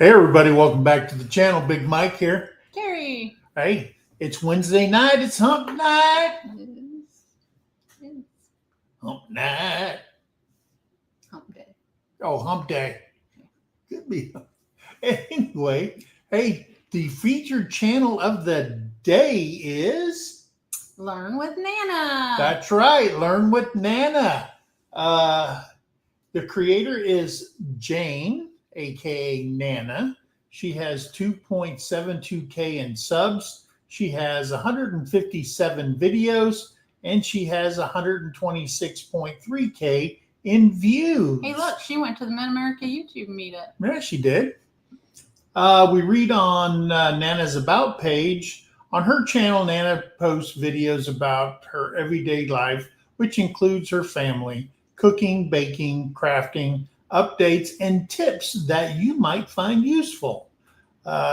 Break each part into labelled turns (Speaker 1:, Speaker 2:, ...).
Speaker 1: Hey everybody, welcome back to the channel. Big Mike here.
Speaker 2: Terry.
Speaker 1: Hey, it's Wednesday night. It's hump night.
Speaker 2: Yes.
Speaker 1: Hump night.
Speaker 2: Hump day.
Speaker 1: Oh, hump day. Could be. Anyway, hey, the featured channel of the day is...
Speaker 2: Learn with Nana.
Speaker 1: That's right. Learn with Nana. The creator is Jane, aka Nana. She has 2.72K in subs. She has 157 videos, and she has 126.3K in views.
Speaker 2: Hey, look, she went to the Mid-America YouTube meetup.
Speaker 1: Yeah, she did. We read on Nana's About page. On her channel, Nana posts videos about her everyday life, which includes her family, cooking, baking, crafting, updates, and tips that you might find useful.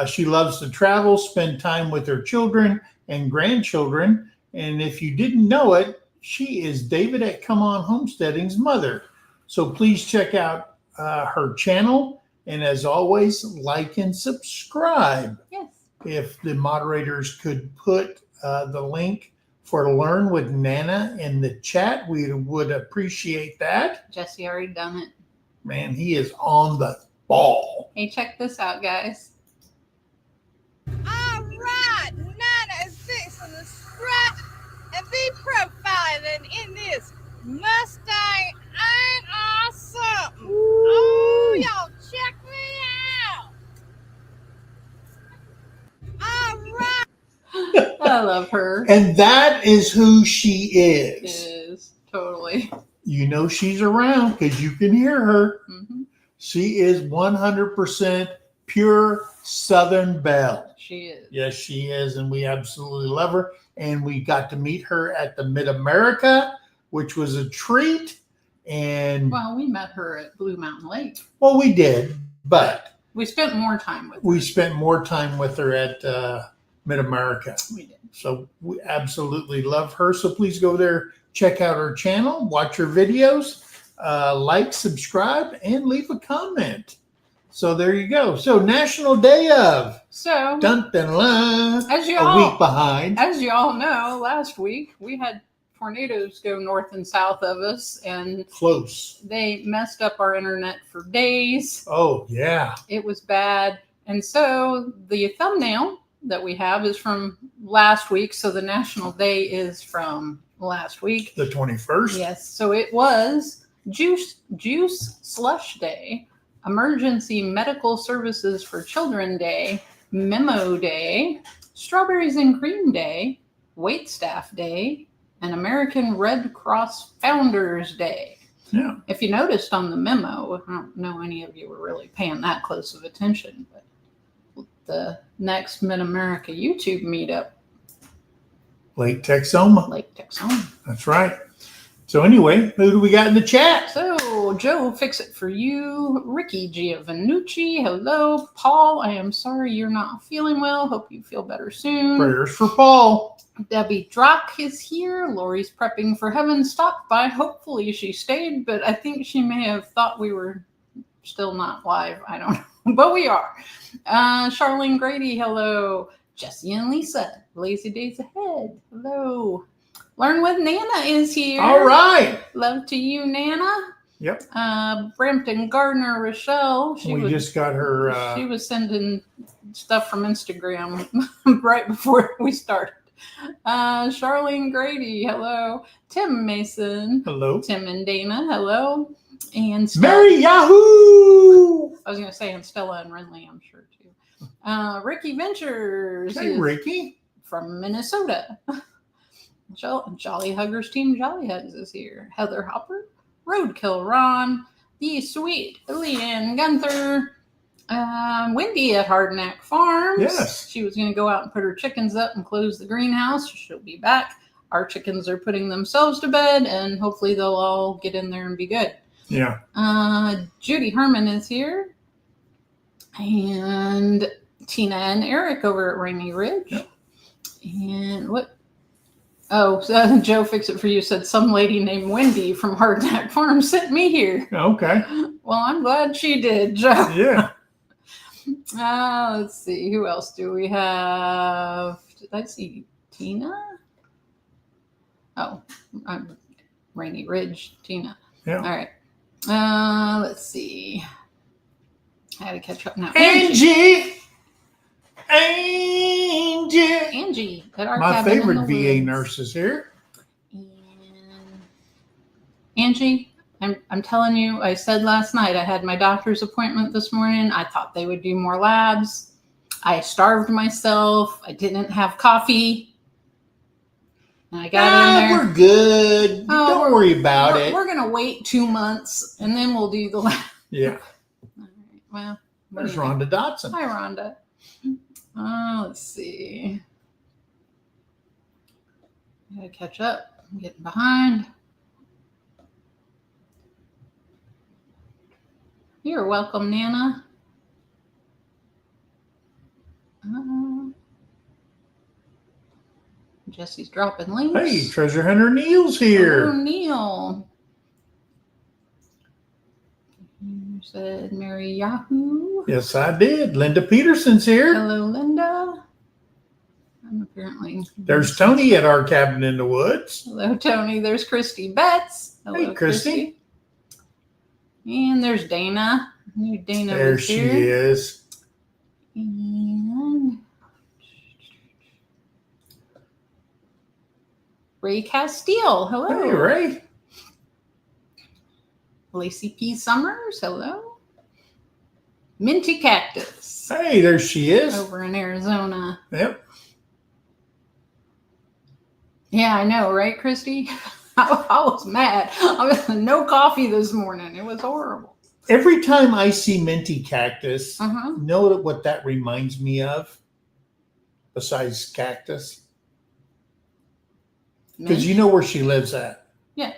Speaker 1: She loves to travel, spend time with her children and grandchildren. And if you didn't know it, she is David at Come On Homesteading's mother. So please check out her channel. And as always, like and subscribe.
Speaker 2: Yes.
Speaker 1: If the moderators could put the link for Learn with Nana in the chat, we would appreciate that.
Speaker 2: Jesse already done it.
Speaker 1: Man, he is on the ball.
Speaker 2: Hey, check this out, guys.
Speaker 3: All right, Nana is fixing to strut and be profiling in this Mustang. Ain't I something? Oh, y'all check me out. All right.
Speaker 2: I love her.
Speaker 1: And that is who she is.
Speaker 2: Is totally.
Speaker 1: You know she's around because you can hear her.
Speaker 2: Mm-hmm.
Speaker 1: She is 100% pure Southern belle.
Speaker 2: She is.
Speaker 1: Yes, she is, and we absolutely love her. And we got to meet her at the Mid-America, which was a treat. And
Speaker 2: Well, we met her at Blue Mountain Lake.
Speaker 1: well, we did, but
Speaker 2: We spent more time with her.
Speaker 1: we spent more time with her at Mid-America.
Speaker 2: We did.
Speaker 1: So we absolutely love her. So please go there, check out her channel, watch her videos, like, subscribe, and leave a comment. So there you go. So National Day of.
Speaker 2: So,
Speaker 1: Dun, dun, dun,
Speaker 2: as you
Speaker 1: a
Speaker 2: all
Speaker 1: week behind.
Speaker 2: As you all know, last week we had tornadoes go north and south of us, and
Speaker 1: Close.
Speaker 2: they messed up our internet for days.
Speaker 1: Oh, yeah.
Speaker 2: It was bad. And so the thumbnail that we have is from last week. So the National Day is from last week.
Speaker 1: The 21st.
Speaker 2: Yes. So it was Juice Slush Day, Emergency Medical Services for Children Day, Memo Day, Strawberries and Cream Day, Waitstaff Day, and American Red Cross Founders Day.
Speaker 1: Yeah.
Speaker 2: If you noticed on the memo, I don't know any of you were really paying that close of attention, but the next Mid-America YouTube meetup,
Speaker 1: Lake Texoma.
Speaker 2: Lake Texoma.
Speaker 1: That's right. So anyway, who do we got in the chat?
Speaker 2: So, Joe, fix it for you. Ricky Giovannucci, hello. Paul, I am sorry you're not feeling well. Hope you feel better soon.
Speaker 1: Prayers for Paul.
Speaker 2: Debbie Drock is here. Lori's prepping for heaven. Stopped by. Hopefully she stayed, but I think she may have thought we were still not live. I don't know, but we are. Charlene Grady, hello. Jesse and Lisa, Lazy Days Ahead, hello. Learn with Nana is here.
Speaker 1: All right.
Speaker 2: Love to you, Nana.
Speaker 1: Yep.
Speaker 2: Brampton Gardner, Rochelle.
Speaker 1: We just got her.
Speaker 2: She was sending stuff from Instagram right before we started. Charlene Grady, hello. Tim Mason.
Speaker 1: Hello.
Speaker 2: Tim and Dana, hello. And
Speaker 1: Mary Yahoo!
Speaker 2: I was going to say, and Stella and Renly, I'm sure too. Ricky Ventures.
Speaker 1: Hey, Ricky.
Speaker 2: From Minnesota. Jolly Huggers Team Jolly Hugs is here. Heather Hopper. Roadkill Ron. The sweet Leanne Gunther. Wendy at Hardneck Farms.
Speaker 1: Yes.
Speaker 2: She was going to go out and put her chickens up and close the greenhouse. She'll be back. Our chickens are putting themselves to bed, and hopefully they'll all get in there and be good.
Speaker 1: Yeah.
Speaker 2: Judy Herman is here. And Tina and Eric over at Rainy Ridge.
Speaker 1: Yep.
Speaker 2: And what? Oh, Joe Fix It For You said some lady named Wendy from Hardneck Farm sent me here.
Speaker 1: Okay.
Speaker 2: Well, I'm glad she did, Joe.
Speaker 1: Yeah.
Speaker 2: Let's see. Who else do we have? Did I see Tina? Oh, I'm Rainy Ridge, Tina.
Speaker 1: Yeah.
Speaker 2: All right. Let's see. I had to catch up now.
Speaker 1: Angie
Speaker 2: Angie at our
Speaker 1: my
Speaker 2: cabin in
Speaker 1: favorite
Speaker 2: the
Speaker 1: VA
Speaker 2: woods.
Speaker 1: nurse is here.
Speaker 2: And Angie, I'm telling you, I said last night I had my doctor's appointment this morning. I thought they would do more labs. I starved myself. I didn't have coffee. And I got in there.
Speaker 1: We're good.
Speaker 2: Oh,
Speaker 1: Don't worry about it.
Speaker 2: We're going to wait 2 months and then we'll do the lab.
Speaker 1: Yeah.
Speaker 2: All right. Well, what
Speaker 1: There's
Speaker 2: do you think?
Speaker 1: Rhonda Dotson.
Speaker 2: Hi, Rhonda. Let's see. I gotta catch up. I'm getting behind. You're welcome, Nana. Jesse's dropping links.
Speaker 1: Hey, Treasure Hunter Neil's
Speaker 2: Hello,
Speaker 1: here.
Speaker 2: Neil. You said Mary Yahoo.
Speaker 1: Yes, I did. Linda Peterson's here.
Speaker 2: Hello, Linda. I'm apparently.
Speaker 1: There's Tony at our cabin in the woods.
Speaker 2: Hello, Tony. There's Christy Betts. Hello,
Speaker 1: Hey, Christy.
Speaker 2: And there's Dana. I knew Dana
Speaker 1: There
Speaker 2: was
Speaker 1: she
Speaker 2: here.
Speaker 1: is.
Speaker 2: And Ray Castile. Hello.
Speaker 1: Hey, Ray.
Speaker 2: Lacey P. Summers. Hello. Minty Cactus.
Speaker 1: Hey, there she is.
Speaker 2: Over in Arizona.
Speaker 1: Yep.
Speaker 2: Yeah, I know, right, Christy? I was mad. I was no coffee this morning. It was horrible.
Speaker 1: Every time I see Minty Cactus,
Speaker 2: Uh-huh.
Speaker 1: know what that reminds me of? Besides cactus? Because you know where she lives at.
Speaker 2: Yeah.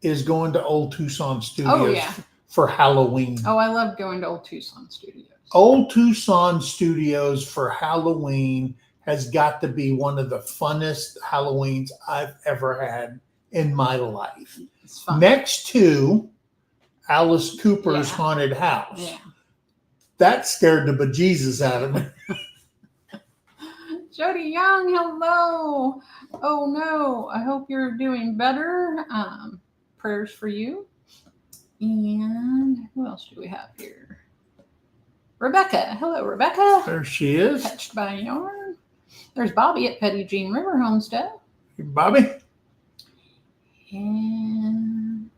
Speaker 1: Is going to Old Tucson Studios
Speaker 2: Oh, yeah.
Speaker 1: for Halloween.
Speaker 2: Oh, I love going to Old Tucson Studios.
Speaker 1: Old Tucson Studios for Halloween has got to be one of the funnest Halloweens I've ever had in my life.
Speaker 2: It's fun.
Speaker 1: Next to Alice Cooper's
Speaker 2: Yeah.
Speaker 1: Haunted House.
Speaker 2: Yeah.
Speaker 1: That scared the bejesus out of me.
Speaker 2: Jody Young, hello. Oh no, I hope you're doing better. Prayers for you. And who else do we have here? Rebecca. Hello, Rebecca.
Speaker 1: There she is.
Speaker 2: Touched by Yarn. There's Bobby at Petty Jean River Homestead.
Speaker 1: Hey, Bobby.
Speaker 2: And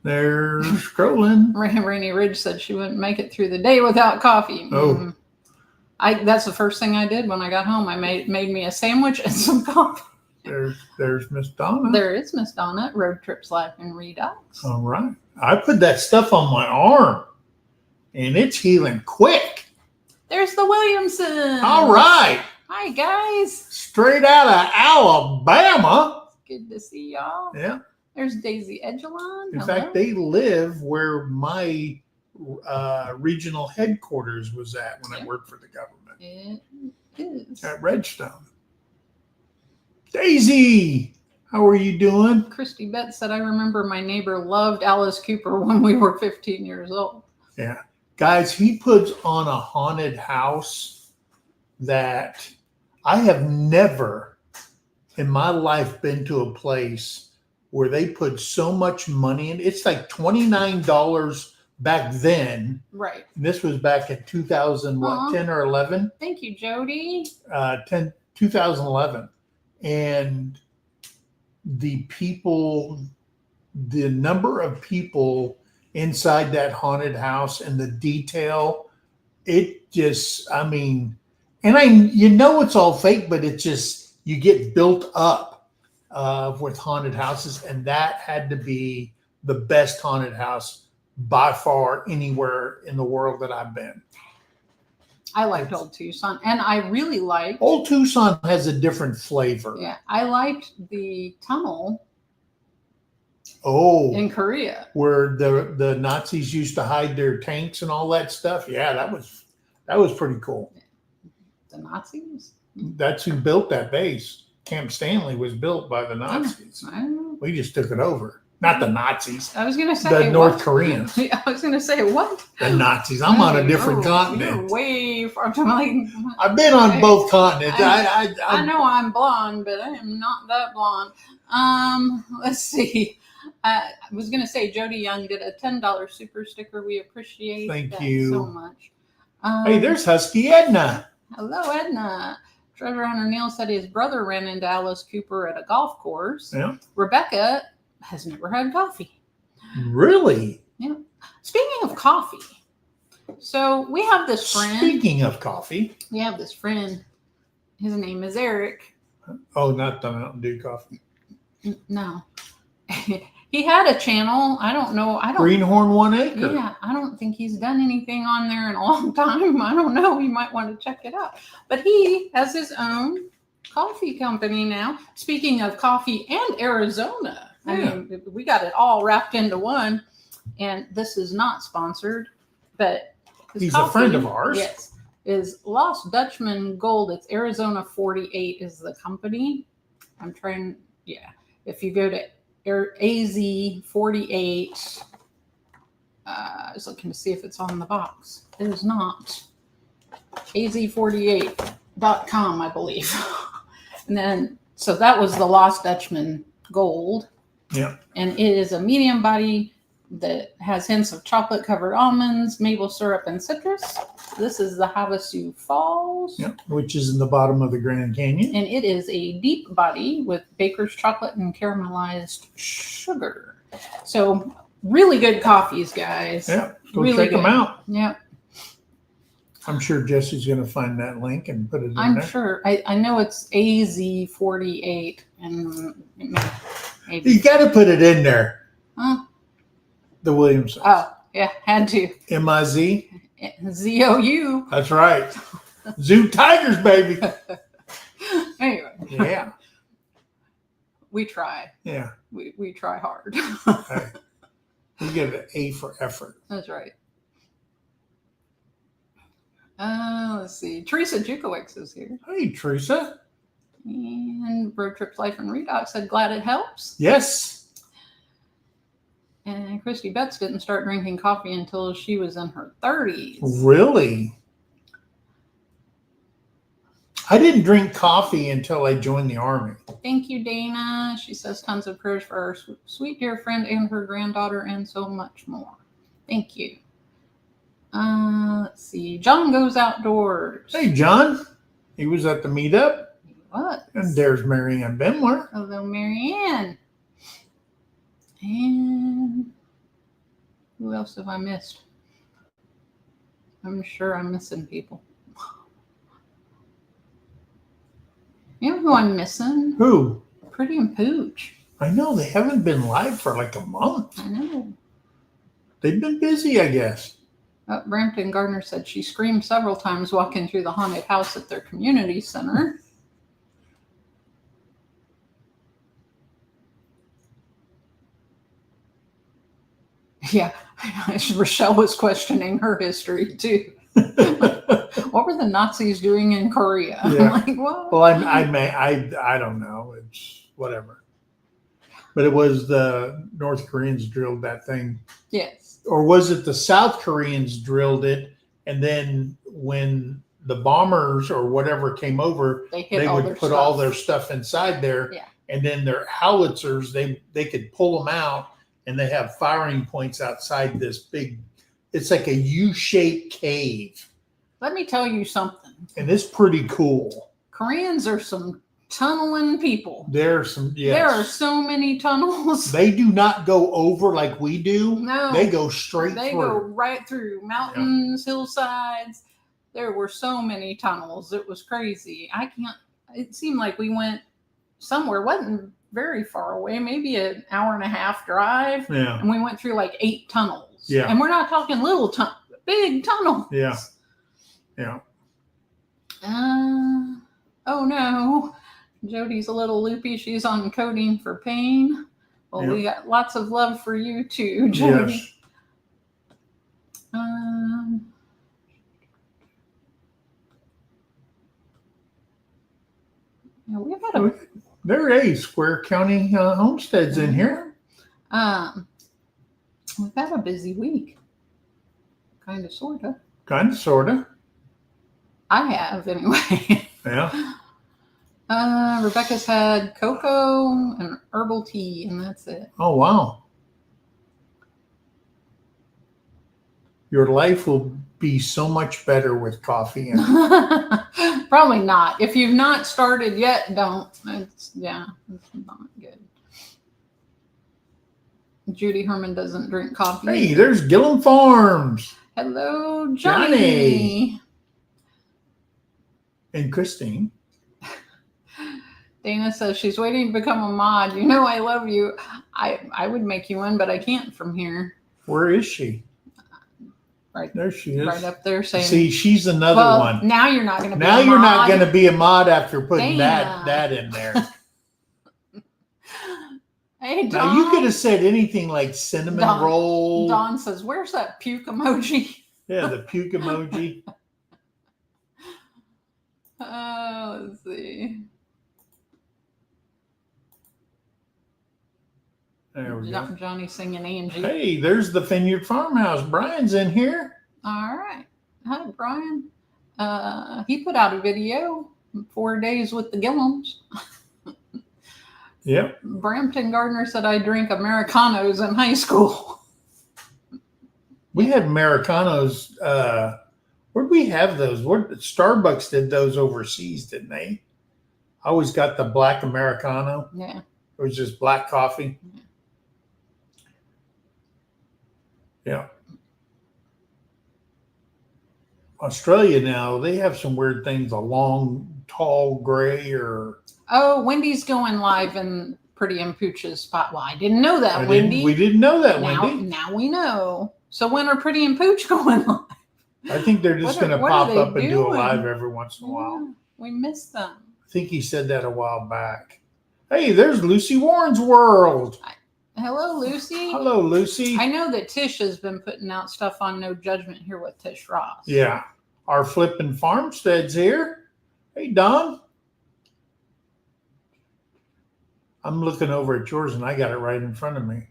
Speaker 1: There's scrolling.
Speaker 2: Rainy Ridge said she wouldn't make it through the day without coffee.
Speaker 1: Oh.
Speaker 2: That's the first thing I did when I got home. I made me a sandwich and some coffee.
Speaker 1: There's Miss Donna.
Speaker 2: There is Miss Donna at Road Trips Life and Redux.
Speaker 1: All right. I put that stuff on my arm, and it's healing quick.
Speaker 2: There's the Williamsons.
Speaker 1: All right.
Speaker 2: Hi, guys.
Speaker 1: Straight out of Alabama.
Speaker 2: Good to see y'all.
Speaker 1: Yeah.
Speaker 2: There's Daisy Edgelon.
Speaker 1: In
Speaker 2: Hello.
Speaker 1: fact, they live where my regional headquarters was at when I worked for the government
Speaker 2: It is.
Speaker 1: at Redstone. Daisy, how are you doing?
Speaker 2: Christy Betts said, I remember my neighbor loved Alice Cooper when we were 15 years old.
Speaker 1: Yeah. Guys, he puts on a haunted house that I have never in my life been to a place where they put so much money in. It's like $29 back then.
Speaker 2: Right.
Speaker 1: This was back in 2010 or 11?
Speaker 2: Thank you, Jody.
Speaker 1: 2011. And the number of people inside that haunted house and the detail, it just, I mean, and it's all fake, but it just, you get built up with haunted houses, and that had to be the best haunted house by far anywhere in the world that I've been.
Speaker 2: I liked Old Tucson, and I really liked.
Speaker 1: Old Tucson has a different flavor.
Speaker 2: Yeah, I liked the tunnel
Speaker 1: Oh,
Speaker 2: in Korea.
Speaker 1: where the Nazis used to hide their tanks and all that stuff. Yeah, that was pretty cool.
Speaker 2: The Nazis?
Speaker 1: That's who built that base. Camp Stanley was built by the Nazis.
Speaker 2: I don't know.
Speaker 1: We just took it over. Not the Nazis.
Speaker 2: I was gonna say
Speaker 1: The North
Speaker 2: what?
Speaker 1: Koreans.
Speaker 2: I was gonna say what?
Speaker 1: The Nazis. I'm on a different
Speaker 2: You're
Speaker 1: continent.
Speaker 2: way far. I'm like,
Speaker 1: I've been on both continents.
Speaker 2: I know I'm blonde, but I am not that blonde. Let's see. I was going to say Jody Young did a $10 super sticker. We appreciate
Speaker 1: Thank
Speaker 2: that
Speaker 1: you
Speaker 2: so much.
Speaker 1: Hey, there's Husky Edna.
Speaker 2: Hello, Edna. Treasure Hunter Neil said his brother ran into Alice Cooper at a golf course.
Speaker 1: Yeah.
Speaker 2: Rebecca has never had coffee.
Speaker 1: Really?
Speaker 2: Yeah. Speaking of coffee, so we have this friend.
Speaker 1: Speaking of coffee.
Speaker 2: We have this friend. His name is Eric.
Speaker 1: Oh, not the Mountain Dew coffee.
Speaker 2: No. He had a channel. I don't know.
Speaker 1: Greenhorn 1 Acre.
Speaker 2: Yeah, I don't think he's done anything on there in a long time. I don't know. You might want to check it out. But he has his own coffee company now. Speaking of coffee and Arizona, I mean, we got it all wrapped into one. And this is not sponsored, but
Speaker 1: he's a friend of ours.
Speaker 2: Yes, is Lost Dutchman Gold. It's Arizona 48 is the company. I'm trying. Yeah, if you go to AZ48. I was looking to see if it's on the box. It is not. AZ48.com, I believe. And then, so that was the Lost Dutchman Gold.
Speaker 1: Yeah.
Speaker 2: And it is a medium body that has hints of chocolate covered almonds, maple syrup, and citrus. This is the Havasu Falls.
Speaker 1: Yeah, which is in the bottom of the Grand Canyon.
Speaker 2: And it is a deep body with baker's chocolate and caramelized sugar. So really good coffees, guys.
Speaker 1: Yeah, go
Speaker 2: really
Speaker 1: check
Speaker 2: good.
Speaker 1: them out.
Speaker 2: Yeah.
Speaker 1: I'm sure Jesse's going to find that link and put it in
Speaker 2: I'm
Speaker 1: there.
Speaker 2: sure. I know it's AZ48 and maybe.
Speaker 1: You got to put it in there.
Speaker 2: Huh?
Speaker 1: The Williamsons.
Speaker 2: Oh, yeah, had to.
Speaker 1: MIZ.
Speaker 2: ZOU.
Speaker 1: That's right. Zoo Tigers, baby.
Speaker 2: Anyway.
Speaker 1: Yeah.
Speaker 2: We try.
Speaker 1: Yeah.
Speaker 2: We try hard.
Speaker 1: Hey, we get an A for effort.
Speaker 2: That's right. Let's see. Teresa Jukowicz is here.
Speaker 1: Hey, Teresa.
Speaker 2: And Road Trips Life and Redox said, glad it helps.
Speaker 1: Yes.
Speaker 2: And Christy Betts didn't start drinking coffee until she was in her 30s.
Speaker 1: Really? I didn't drink coffee until I joined the Army.
Speaker 2: Thank you, Dana. She says tons of prayers for our sweet dear friend and her granddaughter and so much more. Thank you. Let's see. John goes outdoors.
Speaker 1: Hey, John. He was at the meetup.
Speaker 2: What?
Speaker 1: And there's Marianne Bemler.
Speaker 2: Hello, Marianne. And who else have I missed? I'm sure I'm missing people. You know who I'm missing?
Speaker 1: Who?
Speaker 2: Pretty and Pooch.
Speaker 1: I know. They haven't been live for like a month.
Speaker 2: I know.
Speaker 1: They've been busy, I guess.
Speaker 2: Brampton Gardner said she screamed several times walking through the haunted house at their community center. Yeah, Rochelle was questioning her history too. What were the Nazis doing in Korea?
Speaker 1: Yeah.
Speaker 2: Like, what?
Speaker 1: Well, I don't know. It's whatever. But it was the North Koreans drilled that thing.
Speaker 2: Yes.
Speaker 1: Or was it the South Koreans drilled it, and then when the bombers or whatever came over,
Speaker 2: They
Speaker 1: would put all their stuff inside there.
Speaker 2: Yeah.
Speaker 1: And then their howitzers, they could pull them out, and they have firing points outside this big, it's like a U-shaped cave.
Speaker 2: Let me tell you something.
Speaker 1: And it's pretty cool.
Speaker 2: Koreans are some tunneling people.
Speaker 1: There's some, yes.
Speaker 2: There are so many tunnels.
Speaker 1: They do not go over like we do.
Speaker 2: No.
Speaker 1: They go straight
Speaker 2: They
Speaker 1: through.
Speaker 2: go right through mountains, hillsides. There were so many tunnels. It was crazy. It seemed like we went somewhere, wasn't very far away, maybe an hour and a half drive.
Speaker 1: Yeah.
Speaker 2: And we went through like 8 tunnels.
Speaker 1: Yeah.
Speaker 2: And we're not talking little tunnels, big tunnels.
Speaker 1: Yeah. Yeah.
Speaker 2: Oh no. Jody's a little loopy. She's on coding for pain. Well, we got lots of love for you too, Jody.
Speaker 1: Yes.
Speaker 2: Yeah, we've had
Speaker 1: There is Square County Homesteads in here.
Speaker 2: We've had a busy week. Kind of, sort of.
Speaker 1: Kind of, sort of.
Speaker 2: I have, anyway.
Speaker 1: Yeah.
Speaker 2: Rebecca's had cocoa and herbal tea, and that's it.
Speaker 1: Oh, wow. Your life will be so much better with coffee. And
Speaker 2: Probably not. If you've not started yet, don't. It's not good. Judy Herman doesn't drink coffee.
Speaker 1: hey, there's Gillum Farms.
Speaker 2: Hello,
Speaker 1: Johnny.
Speaker 2: Johnny.
Speaker 1: And Christine.
Speaker 2: Dana says she's waiting to become a mod. You know I love you. I would make you one, but I can't from here.
Speaker 1: Where is she?
Speaker 2: Right
Speaker 1: There she is.
Speaker 2: Right up there saying.
Speaker 1: See, she's another one.
Speaker 2: Now you're not going to be
Speaker 1: Now
Speaker 2: a
Speaker 1: you're
Speaker 2: mod.
Speaker 1: not going to be a mod after putting
Speaker 2: Dana.
Speaker 1: that in there.
Speaker 2: Hey, Dawn.
Speaker 1: Now you could have said anything like cinnamon roll.
Speaker 2: Dawn says, where's that puke emoji?
Speaker 1: Yeah, the puke emoji.
Speaker 2: Let's see.
Speaker 1: There we go.
Speaker 2: Johnny singing Angie.
Speaker 1: Hey, there's the Vineyard Farmhouse. Brian's in here.
Speaker 2: All right. Hi, Brian. He put out a video, 4 days with the Gillums.
Speaker 1: Yep.
Speaker 2: Brampton Gardner said I drink Americanos in high school.
Speaker 1: We had Americanos. Where'd we have those? Starbucks did those overseas, didn't they? I always got the black Americano.
Speaker 2: Yeah.
Speaker 1: It was just black coffee. Yeah. Australia now, they have some weird things. A long, tall gray or...
Speaker 2: Oh, Wendy's going live in Pretty and Pooch's spot. Well, I didn't know that, Wendy.
Speaker 1: We didn't know that,
Speaker 2: now,
Speaker 1: Wendy.
Speaker 2: Now we know. So when are Pretty and Pooch going live?
Speaker 1: I think they're just going to pop up and do a live every once in a while.
Speaker 2: Yeah, we missed them.
Speaker 1: I think he said that a while back. Hey, there's Lucy Warren's World.
Speaker 2: Hello, Lucy.
Speaker 1: Hello, Lucy.
Speaker 2: I know that Tish has been putting out stuff on No Judgment here with Tish Ross.
Speaker 1: Yeah. Our flipping farmstead's here. Hey, Don. I'm looking over at yours and I got it right in front of me.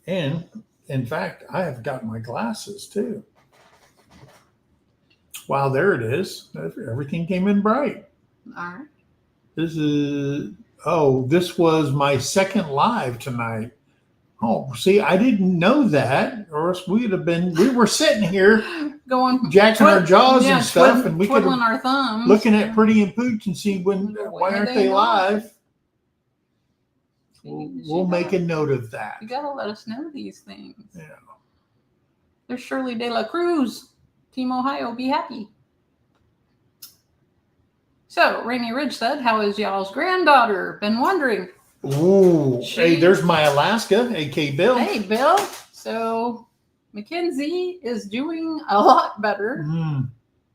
Speaker 1: And in fact, I have got my glasses too. Wow, there it is. Everything came in bright.
Speaker 2: All right.
Speaker 1: This was my second live tonight. Oh, see, I didn't know that, or else we were sitting here
Speaker 2: going
Speaker 1: jacking our jaws and stuff, and we could
Speaker 2: twiddling our thumbs,
Speaker 1: looking at Pretty and Pooch and see why aren't they live? We'll make a note of that.
Speaker 2: You gotta let us know these things.
Speaker 1: Yeah.
Speaker 2: There's Shirley De La Cruz. Team Ohio, be happy. So, Rainy Ridge said, how is y'all's granddaughter? Been wondering.
Speaker 1: Ooh, hey, there's my Alaska, A.K. Bill.
Speaker 2: Hey, Bill. So, Mackenzie is doing a lot better.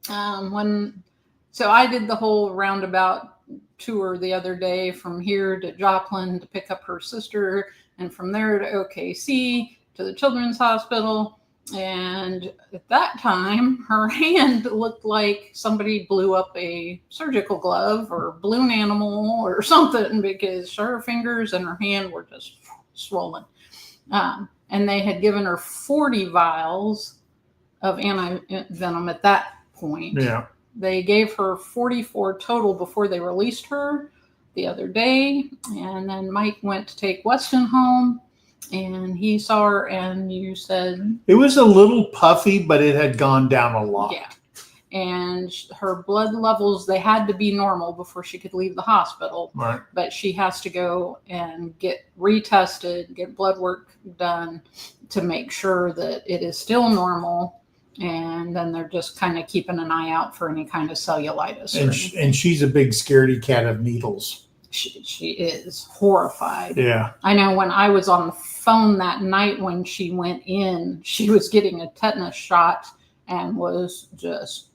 Speaker 2: So I did the whole roundabout tour the other day from here to Joplin to pick up her sister, and from there to OKC to the Children's Hospital. And at that time, her hand looked like somebody blew up a surgical glove or balloon animal or something, because her fingers and her hand were just swollen. And they had given her 40 vials of anti-venom at that point.
Speaker 1: Yeah.
Speaker 2: They gave her 44 total before they released her the other day. And then Mike went to take Weston home. And he saw her, and you said...
Speaker 1: It was a little puffy, but it had gone down a lot.
Speaker 2: Yeah. And her blood levels, they had to be normal before she could leave the hospital.
Speaker 1: Right.
Speaker 2: But she has to go and get retested, get blood work done to make sure that it is still normal. And then they're just kind of keeping an eye out for any kind of cellulitis.
Speaker 1: And she's a big scaredy cat of needles.
Speaker 2: She is horrified.
Speaker 1: Yeah.
Speaker 2: I know when I was on the phone that night when she went in, she was getting a tetanus shot and was just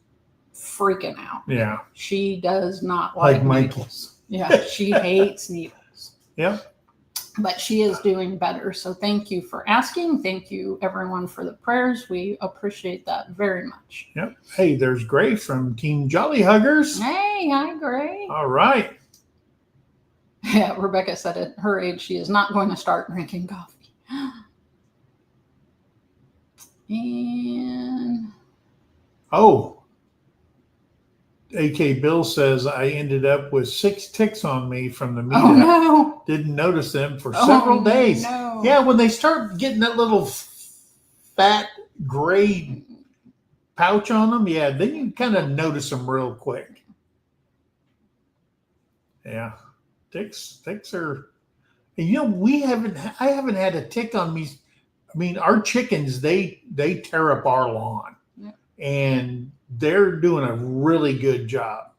Speaker 2: freaking out.
Speaker 1: Yeah.
Speaker 2: She does not like needles. Yeah, she hates needles.
Speaker 1: Yep.
Speaker 2: But she is doing better. So thank you for asking. Thank you, everyone, for the prayers. We appreciate that very much.
Speaker 1: Yep. Hey, there's Gray from Team Jolly Huggers.
Speaker 2: Hey, hi, Gray.
Speaker 1: All right.
Speaker 2: Yeah, Rebecca said at her age she is not going to start drinking coffee. And
Speaker 1: Oh, AK Bill says I ended up with 6 ticks on me from the meetup.
Speaker 2: oh no.
Speaker 1: Didn't notice them for
Speaker 2: Oh,
Speaker 1: several days.
Speaker 2: no.
Speaker 1: Yeah, when they start getting that little fat gray pouch on them, yeah, then you kind of notice them real quick. Yeah, ticks are. And I haven't had a tick on me. I mean, our chickens, they tear up our lawn,
Speaker 2: Yeah.
Speaker 1: and they're doing a really good job.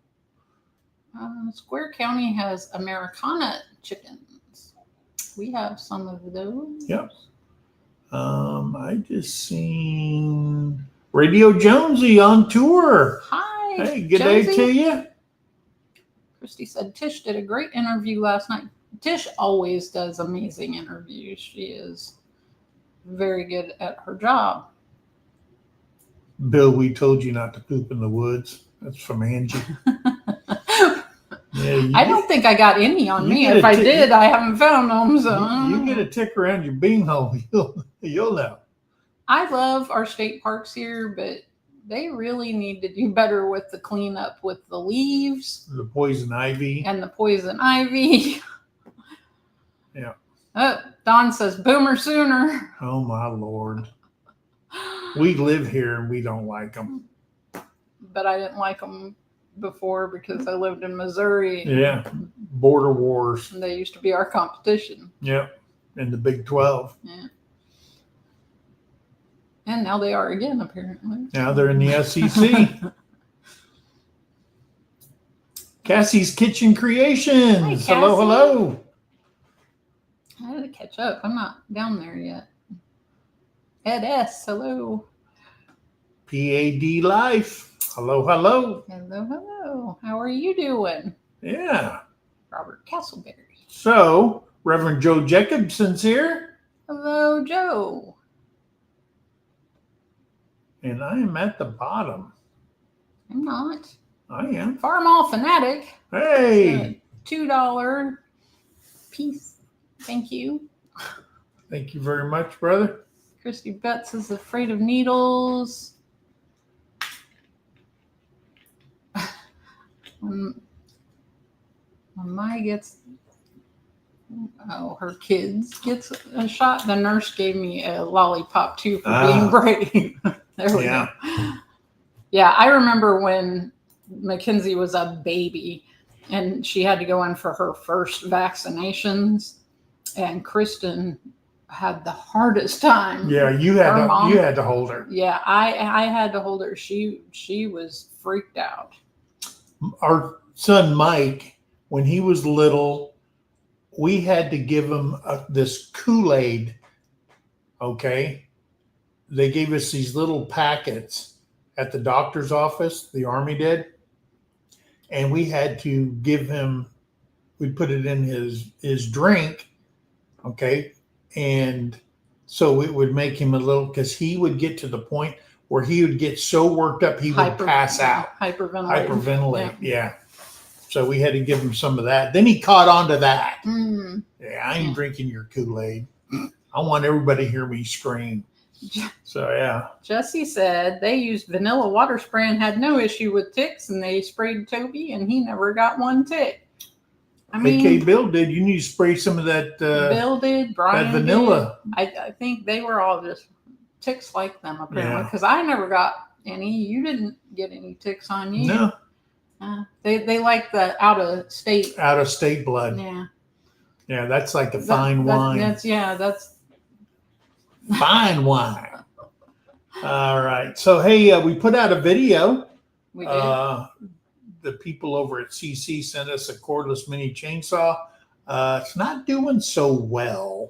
Speaker 2: Square County has Americana chickens. We have some of those.
Speaker 1: Yep. I just seen Radio Jonesy on tour.
Speaker 2: Hi.
Speaker 1: Hey, good day
Speaker 2: Jonesy.
Speaker 1: to you.
Speaker 2: Christy said Tish did a great interview last night. Tish always does amazing interviews. She is very good at her job.
Speaker 1: Bill, we told you not to poop in the woods. That's from Angie. Yeah,
Speaker 2: I don't think I got any on me.
Speaker 1: get
Speaker 2: If
Speaker 1: a
Speaker 2: I
Speaker 1: tick-
Speaker 2: did, I haven't found them. So
Speaker 1: you get a tick around your beanhole, you'll know.
Speaker 2: I love our state parks here, but they really need to do better with the cleanup with the leaves
Speaker 1: The poison ivy.
Speaker 2: and the poison ivy.
Speaker 1: Yeah.
Speaker 2: Oh, Don says boomer sooner.
Speaker 1: Oh my Lord. We live here and we don't like them.
Speaker 2: But I didn't like them before because I lived in Missouri.
Speaker 1: Yeah. Border wars.
Speaker 2: And they used to be our competition.
Speaker 1: Yep. In the Big 12.
Speaker 2: Yeah. And now they are again, apparently.
Speaker 1: Now they're in the SEC. Cassie's Kitchen Creations.
Speaker 2: Hi,
Speaker 1: Hello,
Speaker 2: Cassie.
Speaker 1: hello.
Speaker 2: I had to catch up. I'm not down there yet. Ed S. Hello.
Speaker 1: PAD Life. Hello, hello.
Speaker 2: Hello, hello. How are you doing?
Speaker 1: Yeah.
Speaker 2: Robert Castleberry.
Speaker 1: So, Reverend Joe Jacobson's here,
Speaker 2: Hello, Joe.
Speaker 1: and I am at the bottom.
Speaker 2: I'm not.
Speaker 1: I am.
Speaker 2: Farm All Fanatic.
Speaker 1: Hey.
Speaker 2: $2 piece. Thank you.
Speaker 1: Thank you very much, brother.
Speaker 2: Christy Betts is afraid of needles. When Mai gets, her kids gets a shot, the nurse gave me a lollipop too for being brave. There we go. Yeah, I remember when Mackenzie was a baby and she had to go in for her first vaccinations, and Kristen had the hardest time.
Speaker 1: Yeah, you had to hold her.
Speaker 2: Yeah, I had to hold her. She was freaked out.
Speaker 1: Our son Mike, when he was little, we had to give him this Kool-Aid. Okay, they gave us these little packets at the doctor's office. The Army did, and we had to give him. We put it in his drink. Okay, and so it would make him a little, because he would get to the point where he would get so worked up he would pass out. Hyperventilate. Yeah. So we had to give him some of that. Then he caught on to that. Yeah, I ain't drinking your Kool-Aid. I want everybody to hear me scream. So yeah.
Speaker 2: Jesse said they used vanilla water spray and had no issue with ticks, and they sprayed Toby and he never got one tick. I mean,
Speaker 1: AK Bill did. You need to spray some of that.
Speaker 2: Bill did. Brian
Speaker 1: that vanilla.
Speaker 2: Did. I think they were all just ticks like them, apparently, because I never got any. You didn't get any ticks on you.
Speaker 1: No.
Speaker 2: They like the out of state
Speaker 1: blood.
Speaker 2: Yeah.
Speaker 1: Yeah, that's like a fine wine.
Speaker 2: That's
Speaker 1: fine wine. All right. So hey, we put out a video.
Speaker 2: We did.
Speaker 1: The people over at CC sent us a cordless mini chainsaw. It's not doing so well.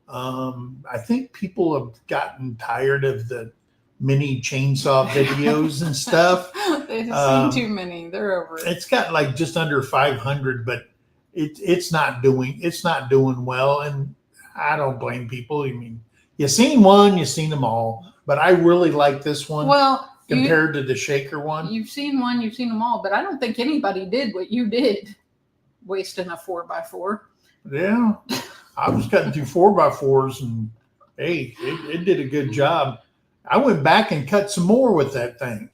Speaker 1: I think people have gotten tired of the mini chainsaw videos and stuff.
Speaker 2: They've seen too many. They're over it.
Speaker 1: It's got like just under 500, but it's not doing well. And I don't blame people. I mean, you seen one, you seen them all. But I really like this one.
Speaker 2: Well,
Speaker 1: compared to the shaker one.
Speaker 2: You've seen one, you've seen them all, but I don't think anybody did what you did wasting a 4x4.
Speaker 1: Yeah, I was cutting through 4x4s, and hey, it did a good job. I went back and cut some more with that thing.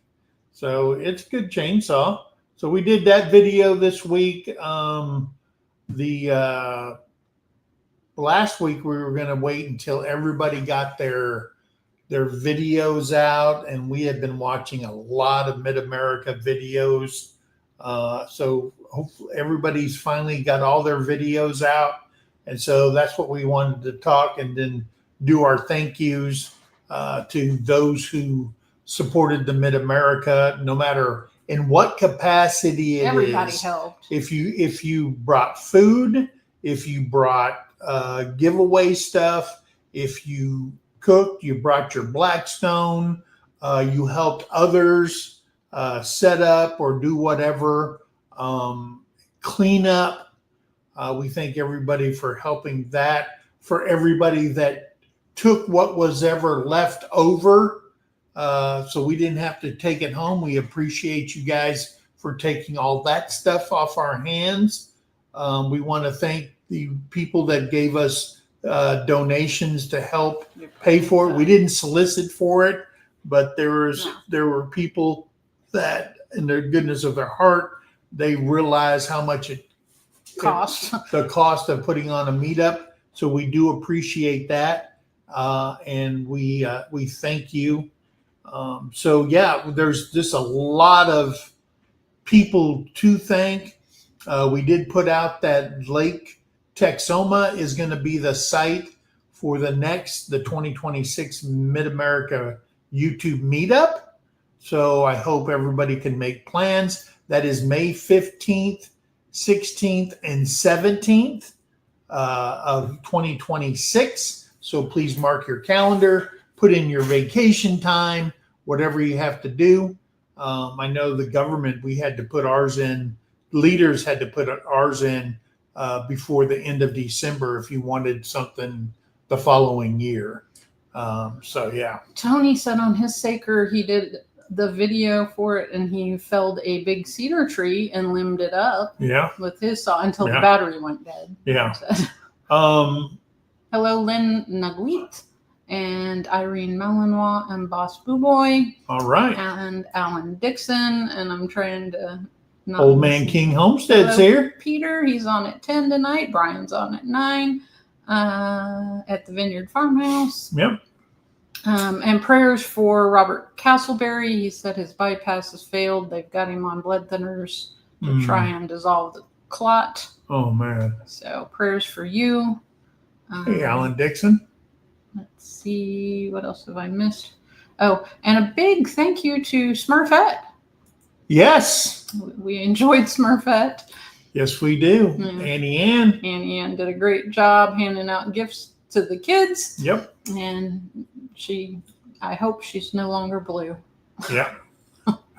Speaker 1: So it's a good chainsaw. So we did that video this week. The last week we were going to wait until everybody got their videos out, and we had been watching a lot of Mid-America videos. So hopefully everybody's finally got all their videos out. And so that's what we wanted to talk and then do our thank yous to those who supported the Mid-America, no matter in what capacity it
Speaker 2: Everybody
Speaker 1: is.
Speaker 2: helped.
Speaker 1: If you brought food, if you brought giveaway stuff, if you cooked, you brought your Blackstone, you helped others set up or do whatever, clean up. We thank everybody for helping that, for everybody that took what was ever left over. So we didn't have to take it home. We appreciate you guys for taking all that stuff off our hands. We want to thank the people that gave us donations to help pay for it. We didn't solicit for it, but there were people that, in the goodness of their heart, they realize how much the cost of putting on a meetup. So we do appreciate that, and we thank you. So yeah, there's just a lot of people to thank. We did put out that Lake Texoma is going to be the site for the 2026 Mid-America YouTube meetup. So I hope everybody can make plans. That is May 15th, 16th, and 17th of 2026. So please mark your calendar, put in your vacation time, whatever you have to do. I know the government, we had to put ours in, leaders had to put ours in before the end of December if you wanted something the following year. So yeah.
Speaker 2: Tony said on his Saker he did the video for it, and he felled a big cedar tree and limbed it up with his saw until the battery went dead.
Speaker 1: Yeah.
Speaker 2: Hello, Lynn Naguit and Irene Malinois and Boss Boo Boy.
Speaker 1: All right.
Speaker 2: And Alan Dixon, and I'm trying to
Speaker 1: Old Man King Homestead's here.
Speaker 2: Peter, he's on at 10 tonight. Brian's on at 9 at the Vineyard Farmhouse.
Speaker 1: Yep.
Speaker 2: And prayers for Robert Castleberry. He said his bypass has failed. They've got him on blood thinners to try and dissolve the clot.
Speaker 1: Oh, man.
Speaker 2: So prayers for you.
Speaker 1: Hey, Alan Dixon.
Speaker 2: Let's see. What else have I missed? Oh, and a big thank you to Smurfette.
Speaker 1: Yes.
Speaker 2: We enjoyed Smurfette.
Speaker 1: Yes, we do. Annie Ann.
Speaker 2: Annie Ann did a great job handing out gifts to the kids.
Speaker 1: Yep.
Speaker 2: And I hope she's no longer blue.
Speaker 1: Yeah.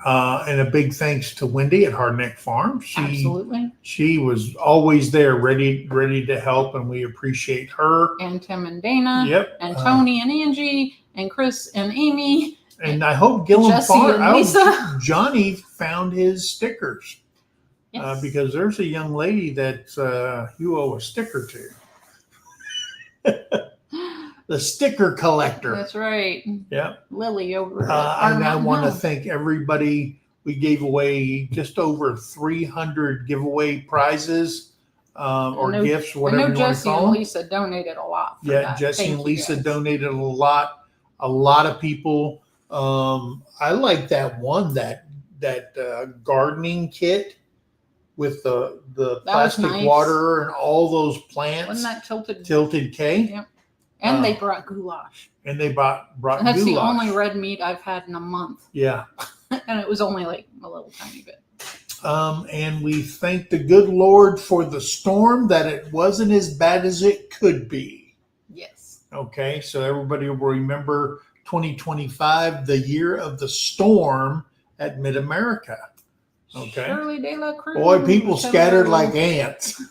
Speaker 1: And a big thanks to Wendy at Hardneck Farm.
Speaker 2: Absolutely.
Speaker 1: She was always there, ready to help, and we appreciate her.
Speaker 2: And Tim and Dana.
Speaker 1: Yep.
Speaker 2: And Tony and Angie and Chris and Amy.
Speaker 1: And I hope Gillen
Speaker 2: Jesse
Speaker 1: Farm,
Speaker 2: and Lisa.
Speaker 1: Johnny found his stickers.
Speaker 2: Yes.
Speaker 1: Because there's a young lady that you owe a sticker to. The sticker collector.
Speaker 2: That's right.
Speaker 1: Yeah.
Speaker 2: Lily over
Speaker 1: and I want to thank everybody. We gave away just over 300 giveaway prizes or gifts, whatever you want to
Speaker 2: Jesse
Speaker 1: call them.
Speaker 2: and Lisa donated a lot.
Speaker 1: Jesse and Lisa donated a lot. A lot of people. I like that one, that gardening kit with the plastic water and all those plants.
Speaker 2: Wasn't that
Speaker 1: Tilted K?
Speaker 2: Yep. And they brought goulash.
Speaker 1: And they brought
Speaker 2: That's
Speaker 1: goulash.
Speaker 2: the only red meat I've had in a month.
Speaker 1: Yeah.
Speaker 2: And it was only like a little tiny bit.
Speaker 1: And we thank the good Lord for the storm, that it wasn't as bad as it could be.
Speaker 2: Yes.
Speaker 1: Okay, so everybody will remember 2025, the year of the storm at Mid-America. Okay.
Speaker 2: Shirley De La Cruz.
Speaker 1: Boy, people scattered like ants.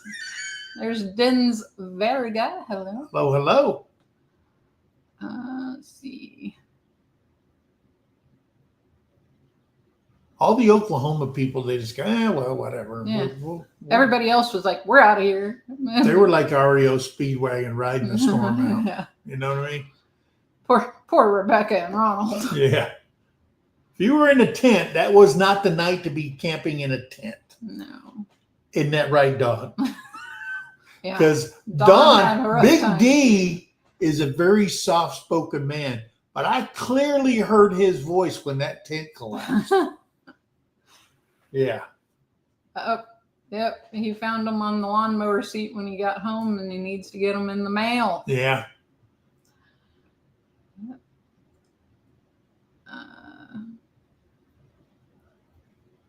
Speaker 2: There's Dens Verga. Hello.
Speaker 1: Hello, hello.
Speaker 2: Let's see.
Speaker 1: All the Oklahoma people, they just go, well, whatever.
Speaker 2: Yeah. Everybody else was like, we're out of here.
Speaker 1: They were like REO Speedwagon riding the storm out.
Speaker 2: Yeah.
Speaker 1: You know what I mean?
Speaker 2: Poor Rebecca and Ronald.
Speaker 1: Yeah. If you were in a tent, that was not the night to be camping in a tent.
Speaker 2: No.
Speaker 1: Isn't that right, Don?
Speaker 2: Yeah.
Speaker 1: Because
Speaker 2: Don had a rough
Speaker 1: Big
Speaker 2: time.
Speaker 1: D is a very soft-spoken man, but I clearly heard his voice when that tent collapsed. Yeah.
Speaker 2: Yep. He found them on the lawnmower seat when he got home, and he needs to get them in the mail.
Speaker 1: Yeah.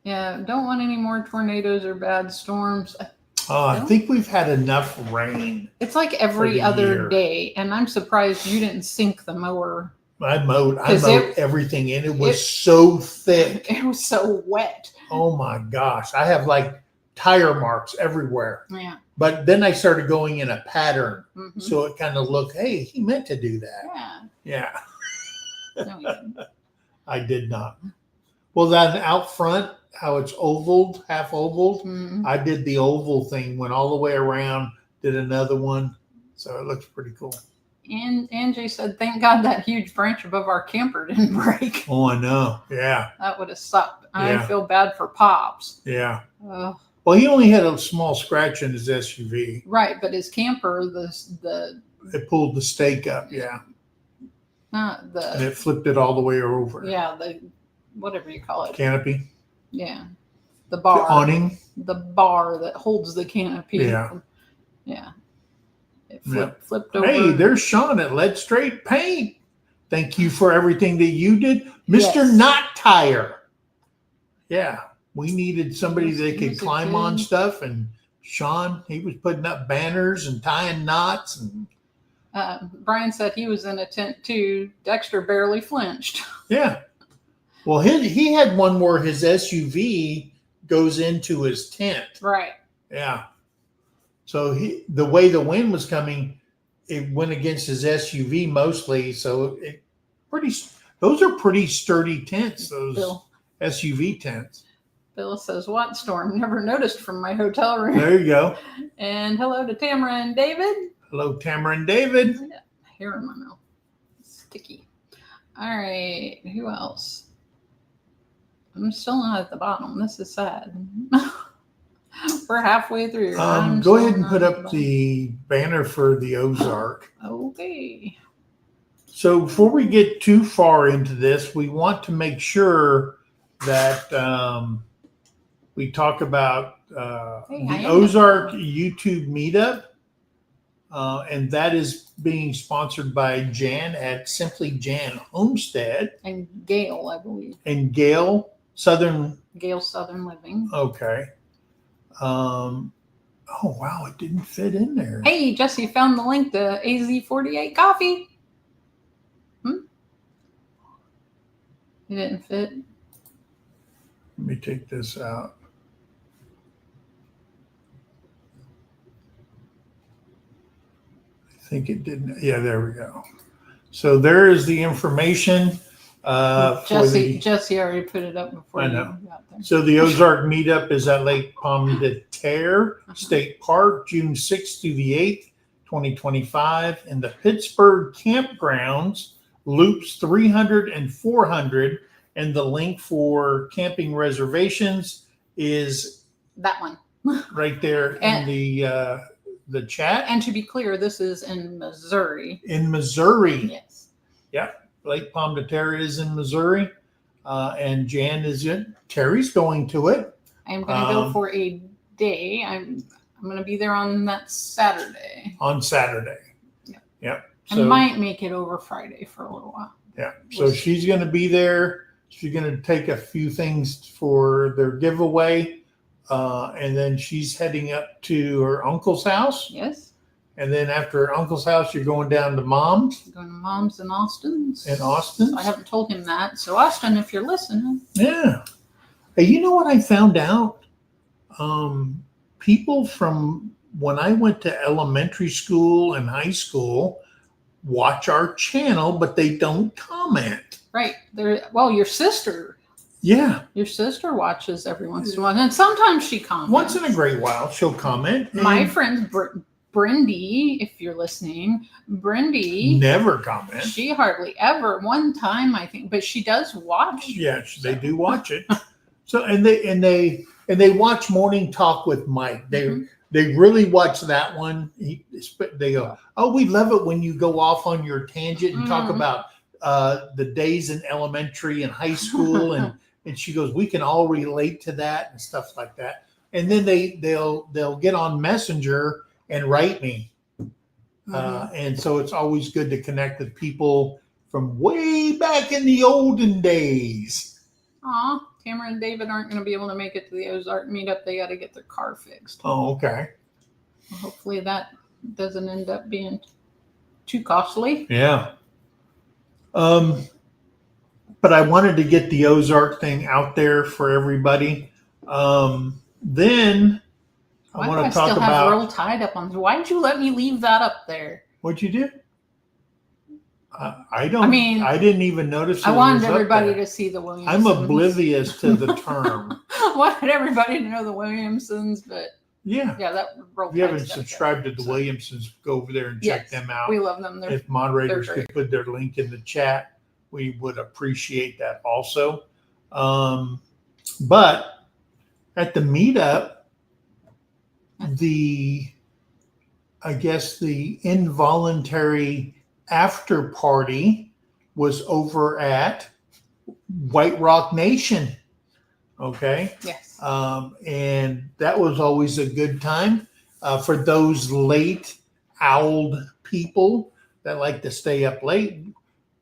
Speaker 2: Yeah, don't want any more tornadoes or bad storms.
Speaker 1: I think we've had enough rain.
Speaker 2: It's like every
Speaker 1: the
Speaker 2: other
Speaker 1: year.
Speaker 2: day, and I'm surprised you didn't sink the mower.
Speaker 1: I mowed
Speaker 2: It-
Speaker 1: everything in. It was so thick.
Speaker 2: It was so wet.
Speaker 1: Oh my gosh. I have like tire marks everywhere.
Speaker 2: Yeah.
Speaker 1: But then I started going in a pattern.
Speaker 2: Mhm.
Speaker 1: So it kind of looked, hey, he meant to do that.
Speaker 2: Yeah.
Speaker 1: Yeah.
Speaker 2: No, he didn't.
Speaker 1: I did not. Well, then out front, how it's ovaled, half ovaled,
Speaker 2: Mhm.
Speaker 1: I did the oval thing, went all the way around, did another one. So it looks pretty cool.
Speaker 2: And Angie said, thank God that huge branch above our camper didn't break.
Speaker 1: Oh, I know. Yeah.
Speaker 2: That would have sucked.
Speaker 1: Yeah.
Speaker 2: I feel bad for Pops.
Speaker 1: Yeah.
Speaker 2: Ugh.
Speaker 1: Well, he only had a small scratch in his SUV.
Speaker 2: Right, but his camper, the
Speaker 1: It pulled the stake up. Yeah.
Speaker 2: not
Speaker 1: And
Speaker 2: the
Speaker 1: it flipped it all the way over.
Speaker 2: yeah, the whatever you call it.
Speaker 1: Canopy.
Speaker 2: Yeah. The
Speaker 1: The
Speaker 2: bar.
Speaker 1: awning.
Speaker 2: The bar that holds the canopy.
Speaker 1: Yeah.
Speaker 2: Yeah. It
Speaker 1: Yeah.
Speaker 2: flipped over.
Speaker 1: Hey, there's Sean at Lead Straight Paint. Thank you for everything that you did. Mr.
Speaker 2: Yes.
Speaker 1: Knot Tire. Yeah. We needed somebody that
Speaker 2: He
Speaker 1: could
Speaker 2: was a
Speaker 1: climb
Speaker 2: kid.
Speaker 1: on stuff. And Sean, he was putting up banners and tying knots. And
Speaker 2: Brian said he was in a tent too. Dexter barely flinched.
Speaker 1: yeah. Well, he had one where his SUV goes into his tent.
Speaker 2: Right.
Speaker 1: Yeah. So the way the wind was coming, it went against his SUV mostly. So those are pretty sturdy tents, those
Speaker 2: Bill.
Speaker 1: SUV tents.
Speaker 2: Bill says, what storm? Never noticed from my hotel room.
Speaker 1: There you go.
Speaker 2: And hello to Tamara and David.
Speaker 1: Hello, Tamara and David.
Speaker 2: Hair in my mouth. Sticky. All right. Who else? I'm still not at the bottom. This is sad. We're halfway through. I'm
Speaker 1: Go
Speaker 2: still
Speaker 1: ahead and
Speaker 2: not
Speaker 1: put
Speaker 2: at the
Speaker 1: up
Speaker 2: bottom.
Speaker 1: the banner for the Ozark.
Speaker 2: Okay.
Speaker 1: So before we get too far into this, we want to make sure that we talk about
Speaker 2: Hey, I
Speaker 1: the
Speaker 2: am.
Speaker 1: Ozark YouTube meetup. And that is being sponsored by Jan at Simply Jan Homestead
Speaker 2: And Gail, I believe.
Speaker 1: and Gail Southern.
Speaker 2: Gail Southern Living.
Speaker 1: Okay. Oh, wow. It didn't fit in there.
Speaker 2: Hey, Jesse found the link to AZ48 coffee. It didn't fit.
Speaker 1: Let me take this out. I think it didn't. Yeah, there we go. So there is the information for
Speaker 2: Jesse already put it up before
Speaker 1: I
Speaker 2: you
Speaker 1: know.
Speaker 2: got there.
Speaker 1: So the Ozark meetup is at Lake Pomme de Terre State Park, June 6th through the 8th, 2025, in the Pittsburgh campgrounds, loops 300 and 400. And the link for camping reservations is
Speaker 2: That one.
Speaker 1: right there in the chat.
Speaker 2: And to be clear, this is in Missouri.
Speaker 1: In Missouri.
Speaker 2: Yes.
Speaker 1: Lake Pomme de Terre is in Missouri. And Jan is in. Terry's going to it.
Speaker 2: I'm going to go for a day. I'm going to be there on that Saturday.
Speaker 1: On Saturday.
Speaker 2: Yep.
Speaker 1: So,
Speaker 2: I might make it over Friday for a little while.
Speaker 1: yeah. So she's going to be there. She's going to take a few things for their giveaway. And then she's heading up to her uncle's house.
Speaker 2: Yes.
Speaker 1: And then after her uncle's house, you're going down to Mom's
Speaker 2: Going to Mom's in Austin.
Speaker 1: in Austin.
Speaker 2: I haven't told him that. So, Austin, if you're listening.
Speaker 1: Yeah. Hey, you know what I found out? People from when I went to elementary school and high school watch our channel, but they don't comment.
Speaker 2: Right. There. Well, your sister
Speaker 1: Yeah.
Speaker 2: Your sister watches every once in a while, and sometimes she comments.
Speaker 1: Once in a great while, she'll comment.
Speaker 2: My
Speaker 1: and
Speaker 2: friend Brindy, if you're listening, Brindy,
Speaker 1: never comment.
Speaker 2: she hardly ever. One time, I think, but she does watch.
Speaker 1: Yeah, they do watch it. So and they watch Morning Talk with Mike. They really watch that one. They go, oh, we love it when you go off on your tangent and talk about the days in elementary and high school, and she goes, we can all relate to that and stuff like that. And then they'll get on Messenger and write me, and so it's always good to connect with people from way back in the olden days.
Speaker 2: Aw, Tamara and David aren't going to be able to make it to the Ozark meetup. They got to get their car fixed.
Speaker 1: Oh, okay.
Speaker 2: Hopefully that doesn't end up being too costly.
Speaker 1: Yeah. But I wanted to get the Ozark thing out there for everybody. Then I want to talk
Speaker 2: still
Speaker 1: about
Speaker 2: have Roll Tide up on. Why'd you let me leave that up there?
Speaker 1: What'd you do? I don't.
Speaker 2: I mean,
Speaker 1: I didn't even notice.
Speaker 2: I wanted everybody to see the Williamsons.
Speaker 1: I'm oblivious to the term.
Speaker 2: I wanted everybody to know the Williamsons, but
Speaker 1: yeah,
Speaker 2: that Roll
Speaker 1: if you
Speaker 2: Tide
Speaker 1: haven't
Speaker 2: stuff
Speaker 1: subscribed to the Williamsons, go over there and check them out.
Speaker 2: We love them.
Speaker 1: If moderators
Speaker 2: they're
Speaker 1: could
Speaker 2: great.
Speaker 1: put their link in the chat, we would appreciate that also. But at the meetup, I guess the involuntary after party was over at White Rock Nation. Okay.
Speaker 2: Yes.
Speaker 1: And that was always a good time for those late owled people that like to stay up late.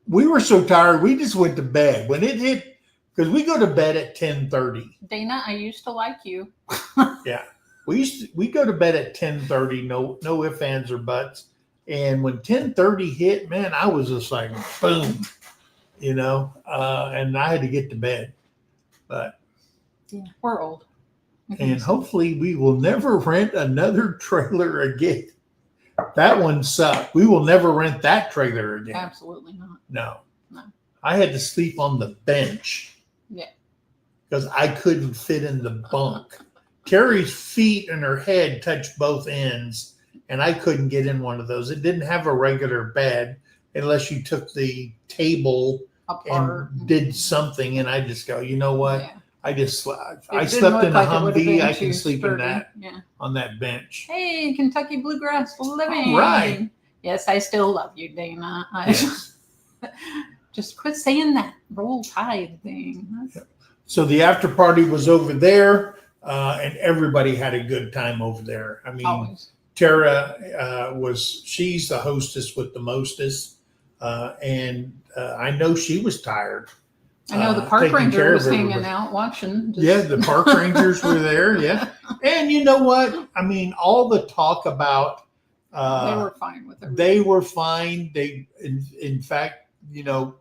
Speaker 1: We were so tired, we just went to bed when it hit, because we go to bed at 10:30.
Speaker 2: Dana, I used to like you.
Speaker 1: Yeah. We go to bed at 10:30, no ifs, ands, or buts. And when 10:30 hit, man, I was just like, boom, and I had to get to bed. But
Speaker 2: yeah, we're old.
Speaker 1: And hopefully we will never rent another trailer again. That one sucked. We will never rent that trailer again.
Speaker 2: Absolutely not.
Speaker 1: No.
Speaker 2: No.
Speaker 1: I had to sleep on the bench.
Speaker 2: Yeah.
Speaker 1: Because I couldn't fit in the bunk. Terry's feet and her head touched both ends, and I couldn't get in one of those. It didn't have a regular bed unless you took the table
Speaker 2: apart
Speaker 1: and did something. And I just go, you know what?
Speaker 2: Yeah.
Speaker 1: I slept in a
Speaker 2: like
Speaker 1: Humvee. I can sleep in that on that bench.
Speaker 2: Hey, Kentucky bluegrass living.
Speaker 1: All right.
Speaker 2: Yes, I still love you, Dana.
Speaker 1: Yes.
Speaker 2: Just quit saying that Roll Tide thing.
Speaker 1: So the after party was over there, and everybody had a good time over there. I mean,
Speaker 2: Always.
Speaker 1: Tara she's the hostess with the mostest, and I know she was tired.
Speaker 2: I know the park ranger was hanging out watching.
Speaker 1: Yeah, the park rangers were there. Yeah. And you know what? I mean, all the talk about
Speaker 2: they were fine with it.
Speaker 1: They were fine. In fact,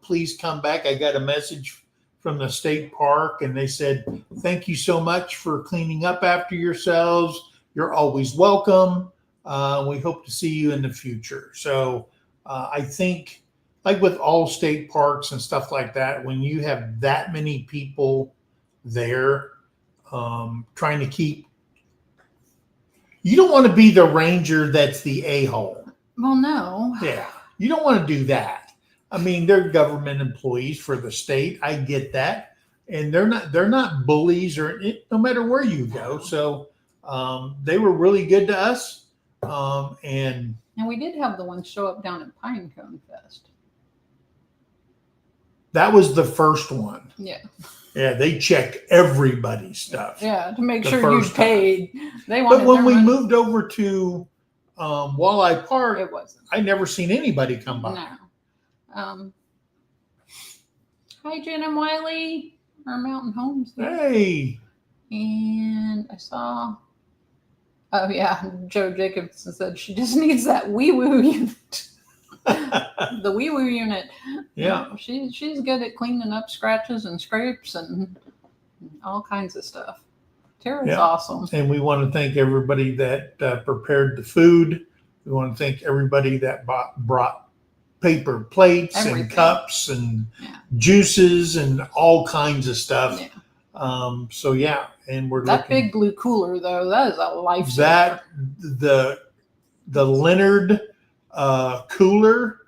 Speaker 1: please come back. I got a message from the state park, and they said, thank you so much for cleaning up after yourselves. You're always welcome. We hope to see you in the future. So I think, like with all state parks and stuff like that, when you have that many people there trying to keep, you don't want to be the ranger that's the a-hole.
Speaker 2: Well, no.
Speaker 1: Yeah, you don't want to do that. I mean, they're government employees for the state. I get that, and they're not bullies or no matter where you go. So they were really good to us, and
Speaker 2: we did have the one show up down at Pinecone Fest.
Speaker 1: That was the first one.
Speaker 2: Yeah.
Speaker 1: Yeah, they checked everybody's stuff.
Speaker 2: Yeah, to make sure you paid. They wanted.
Speaker 1: But when we moved over to Walleye Park,
Speaker 2: it wasn't.
Speaker 1: I never seen anybody come by.
Speaker 2: No. Hi, Jen and Wiley, our Mountain Homes.
Speaker 1: Hey.
Speaker 2: And I saw. Oh yeah, Joe Jacobson said she just needs that wee woo unit. The wee woo unit.
Speaker 1: Yeah.
Speaker 2: She's good at cleaning up scratches and scrapes and all kinds of stuff. Tara's awesome.
Speaker 1: And we want to thank everybody that prepared the food. We want to thank everybody that brought paper plates
Speaker 2: Everything.
Speaker 1: and cups and
Speaker 2: Yeah.
Speaker 1: juices and all kinds of stuff.
Speaker 2: Yeah.
Speaker 1: So yeah, and we're
Speaker 2: That
Speaker 1: looking
Speaker 2: big blue cooler though, that is a lifesaver.
Speaker 1: that the Leonard cooler.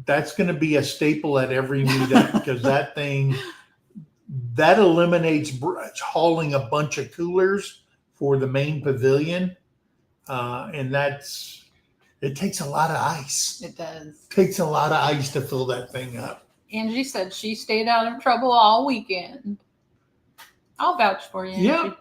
Speaker 1: That's going to be a staple at every meetup because that thing that eliminates hauling a bunch of coolers for the main pavilion, and it takes a lot of ice.
Speaker 2: It does.
Speaker 1: Takes a lot of ice to fill that thing up.
Speaker 2: Angie said she stayed out of trouble all weekend. I'll vouch for you, Angie.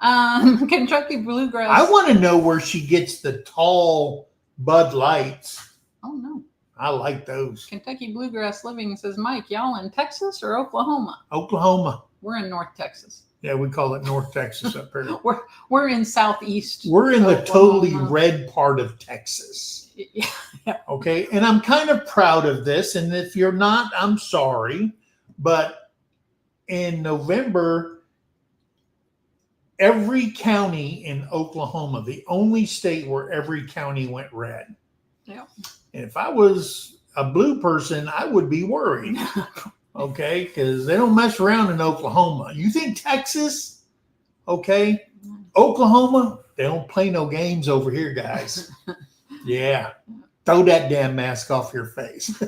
Speaker 1: Yeah.
Speaker 2: Kentucky Bluegrass.
Speaker 1: I want to know where she gets the tall Bud Lights.
Speaker 2: Oh no.
Speaker 1: I like those.
Speaker 2: Kentucky Bluegrass Living says, Mike, y'all in Texas or Oklahoma?
Speaker 1: Oklahoma.
Speaker 2: We're in North Texas.
Speaker 1: Yeah, we call it North Texas up here.
Speaker 2: We're in Southeast.
Speaker 1: We're in the totally
Speaker 2: Oklahoma.
Speaker 1: red part of Texas.
Speaker 2: Yeah.
Speaker 1: Okay. And I'm kind of proud of this. And if you're not, I'm sorry. But in November, every county in Oklahoma, the only state where every county went red.
Speaker 2: Yeah.
Speaker 1: And if I was a blue person, I would be worried. Okay. Because they don't mess around in Oklahoma. You think Texas? Okay. Oklahoma, they don't play no games over here, guys. Yeah. Throw that damn mask off your face.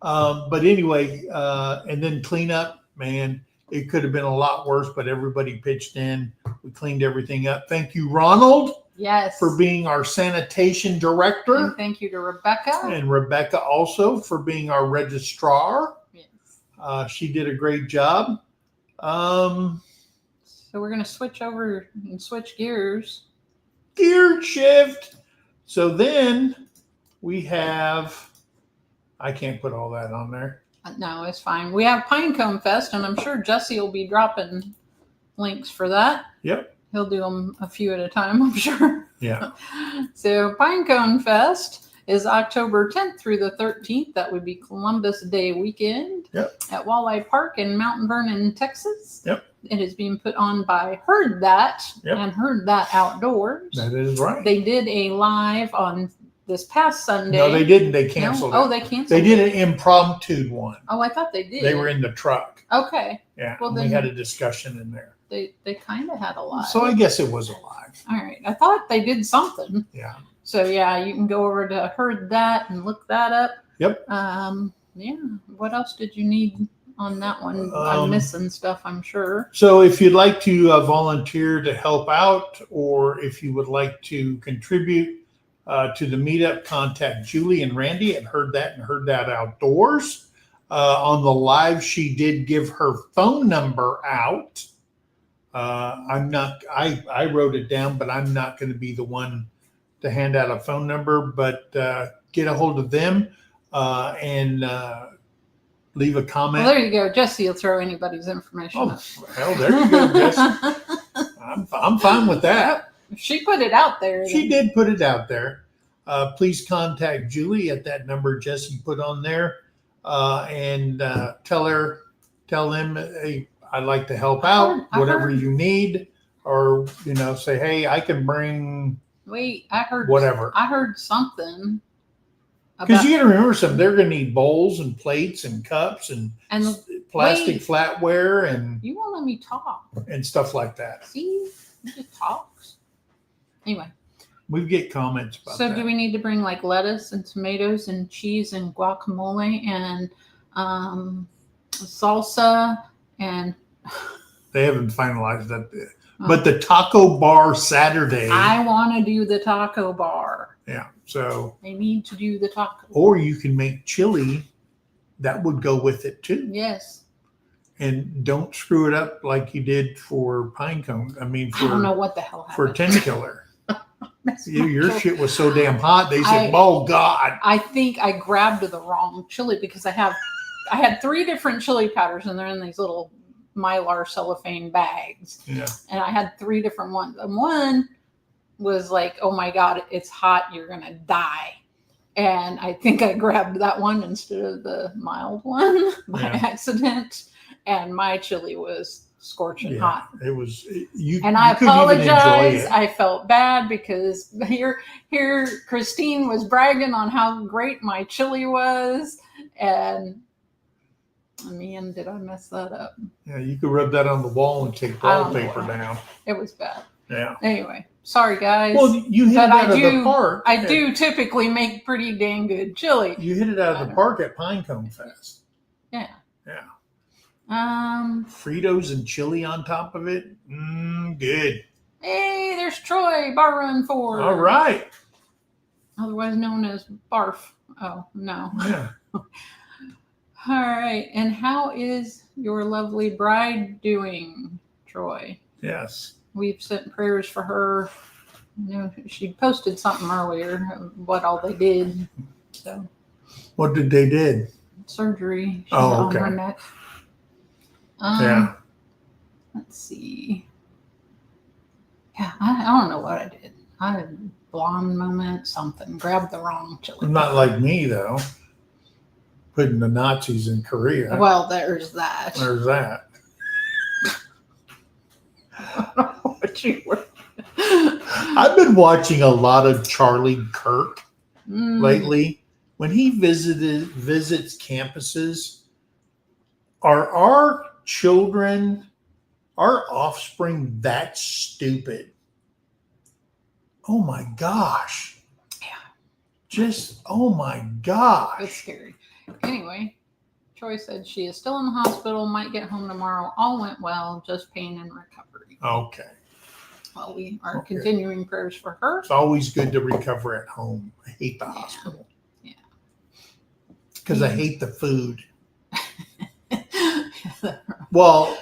Speaker 1: But anyway, and then cleanup, man, it could have been a lot worse, but everybody pitched in. We cleaned everything up. Thank you, Ronald,
Speaker 2: Yes.
Speaker 1: for being our sanitation director.
Speaker 2: And thank you to Rebecca.
Speaker 1: And Rebecca also for being our registrar.
Speaker 2: Yes.
Speaker 1: She did a great job.
Speaker 2: So we're going to switch over and switch gears.
Speaker 1: Gear shift. So then we have, I can't put all that on there.
Speaker 2: No, it's fine. We have Pinecone Fest, and I'm sure Jesse will be dropping links for that.
Speaker 1: Yep.
Speaker 2: He'll do them a few at a time, I'm sure.
Speaker 1: Yeah.
Speaker 2: So Pinecone Fest is October 10th through the 13th. That would be Columbus Day weekend.
Speaker 1: Yep.
Speaker 2: At Walleye Park in Mount Vernon, Texas.
Speaker 1: Yep.
Speaker 2: It is being put on by Heard That and Heard That Outdoors.
Speaker 1: That is right.
Speaker 2: They did a live on this past Sunday.
Speaker 1: No, they didn't. They canceled
Speaker 2: No?
Speaker 1: it.
Speaker 2: Oh, they canceled
Speaker 1: They did
Speaker 2: it.
Speaker 1: an impromptu one.
Speaker 2: Oh, I thought they did.
Speaker 1: They were in the truck.
Speaker 2: Okay.
Speaker 1: Yeah.
Speaker 2: Well,
Speaker 1: and
Speaker 2: then-
Speaker 1: we had a discussion in there.
Speaker 2: They kind of had a live.
Speaker 1: So I guess it was alive.
Speaker 2: All right. I thought they did something.
Speaker 1: Yeah.
Speaker 2: So yeah, you can go over to Heard That and look that up.
Speaker 1: Yep.
Speaker 2: Yeah. What else did you need on that one? I'm missing stuff, I'm sure.
Speaker 1: So if you'd like to volunteer to help out, or if you would like to contribute to the meetup, contact Julie and Randy at Heard That and Heard That Outdoors. On the live, she did give her phone number out. I wrote it down, but I'm not going to be the one to hand out a phone number, but get a hold of them and leave a comment.
Speaker 2: Well, there you go. Jesse will throw anybody's information
Speaker 1: Oh,
Speaker 2: up.
Speaker 1: hell, there you go, Jess. I'm fine with that.
Speaker 2: She put it out there.
Speaker 1: She did put it out there. Please contact Julie at that number Jesse put on there, and tell them, hey, I'd like to help out, whatever you need, or say, hey, I can bring.
Speaker 2: Wait, I heard
Speaker 1: whatever.
Speaker 2: I heard something.
Speaker 1: Because you got to remember something. They're going to need bowls and plates and cups and plastic flatware and
Speaker 2: you won't let me talk
Speaker 1: and stuff like that.
Speaker 2: See, he just talks. Anyway,
Speaker 1: we get comments about
Speaker 2: so
Speaker 1: that.
Speaker 2: do we need to bring like lettuce and tomatoes and cheese and guacamole and salsa and?
Speaker 1: They haven't finalized that bit. But the taco bar Saturday.
Speaker 2: I want to do the taco bar.
Speaker 1: Yeah. So.
Speaker 2: They need to do the taco.
Speaker 1: Or you can make chili. That would go with it too.
Speaker 2: Yes.
Speaker 1: And don't screw it up like you did for Pinecone. I mean,
Speaker 2: I don't know what the hell happened.
Speaker 1: For 10 Killer. Your shit was so damn hot. They said, "Oh God!"
Speaker 2: I think I grabbed the wrong chili because I had 3 different chili powders and they're in these little Mylar cellophane bags.
Speaker 1: Yeah.
Speaker 2: And I had 3 different ones. And one was like, "Oh my God, it's hot! You're gonna die." And I think I grabbed that one instead of the mild one by accident. and my chili was scorching
Speaker 1: Yeah,
Speaker 2: hot.
Speaker 1: it was. You
Speaker 2: And I
Speaker 1: you couldn't even enjoy
Speaker 2: apologize.
Speaker 1: it.
Speaker 2: I felt bad because here Christine was bragging on how great my chili was, and man, did I mess that up?
Speaker 1: Yeah, you could rub that on the wall and take
Speaker 2: I don't know
Speaker 1: wallpaper
Speaker 2: what
Speaker 1: down.
Speaker 2: It was bad.
Speaker 1: Yeah.
Speaker 2: Anyway, sorry guys.
Speaker 1: Well, you hit
Speaker 2: But
Speaker 1: it out
Speaker 2: I
Speaker 1: of
Speaker 2: do-
Speaker 1: the park.
Speaker 2: I do typically make pretty dang good chili.
Speaker 1: You hit it out
Speaker 2: I
Speaker 1: of the
Speaker 2: know.
Speaker 1: park at Pinecone Fest.
Speaker 2: Yeah.
Speaker 1: Yeah.
Speaker 2: Fritos
Speaker 1: and chili on top of it. Good.
Speaker 2: Hey, there's Troy, Bar Run 4.
Speaker 1: All right.
Speaker 2: Otherwise known as Barf. Oh, no.
Speaker 1: Yeah.
Speaker 2: All right. And how is your lovely bride doing, Troy?
Speaker 1: Yes.
Speaker 2: We've sent prayers for her. You know, she posted something earlier of what all they did. So,
Speaker 1: What did they did?
Speaker 2: surgery. She's
Speaker 1: Oh,
Speaker 2: on her
Speaker 1: okay.
Speaker 2: neck.
Speaker 1: Yeah.
Speaker 2: Let's see. Yeah, I don't know what I did. I had a blonde moment, something. Grabbed the wrong chili.
Speaker 1: Not like me though. Putting the Nazis in Korea.
Speaker 2: Well, there's that.
Speaker 1: There's that.
Speaker 2: I don't know what you were.
Speaker 1: I've been watching a lot of Charlie Kirk lately. When he visits campuses, are our children, our offspring, that stupid? Oh my gosh.
Speaker 2: Yeah.
Speaker 1: Just, oh my gosh.
Speaker 2: It's scary. Anyway, Troy said she is still in the hospital, might get home tomorrow. All went well, just pain and recovery.
Speaker 1: Okay.
Speaker 2: Well, we are
Speaker 1: Okay.
Speaker 2: continuing prayers for her.
Speaker 1: It's always good to recover at home. I hate the hospital.
Speaker 2: Yeah.
Speaker 1: Because I hate the food. Well,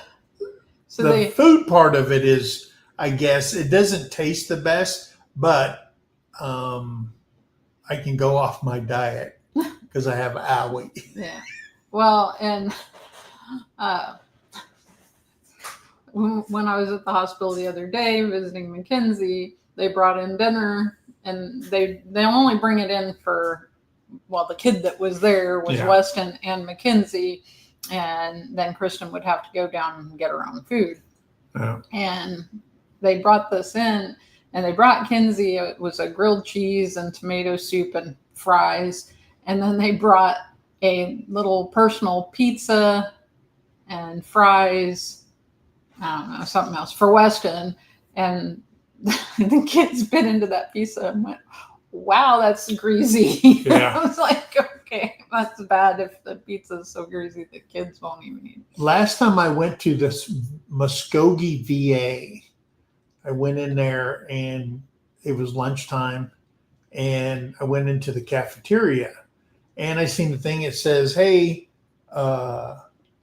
Speaker 2: So
Speaker 1: the food part of it is, I guess, it doesn't taste the best, but I can go off my diet because I have owie.
Speaker 2: yeah. Well, and when I was at the hospital the other day visiting Mackenzie, they brought in dinner, and they only bring it in for, well, the kid that was there was
Speaker 1: Yeah.
Speaker 2: Weston and Mackenzie, and then Kristen would have to go down and get her own food.
Speaker 1: Yeah.
Speaker 2: And they brought this in, and they brought Kinsey, it was a grilled cheese and tomato soup and fries, and then they brought a little personal pizza and fries, I don't know, something else for Weston. And the kids bit into that pizza and went, wow, that's greasy.
Speaker 1: Yeah.
Speaker 2: I was like, okay, that's bad if the pizza is so greasy that kids won't even eat.
Speaker 1: Last time I went to this Muskogee VA, I went in there and it was lunchtime, and I went into the cafeteria and I seen the thing. It says, hey,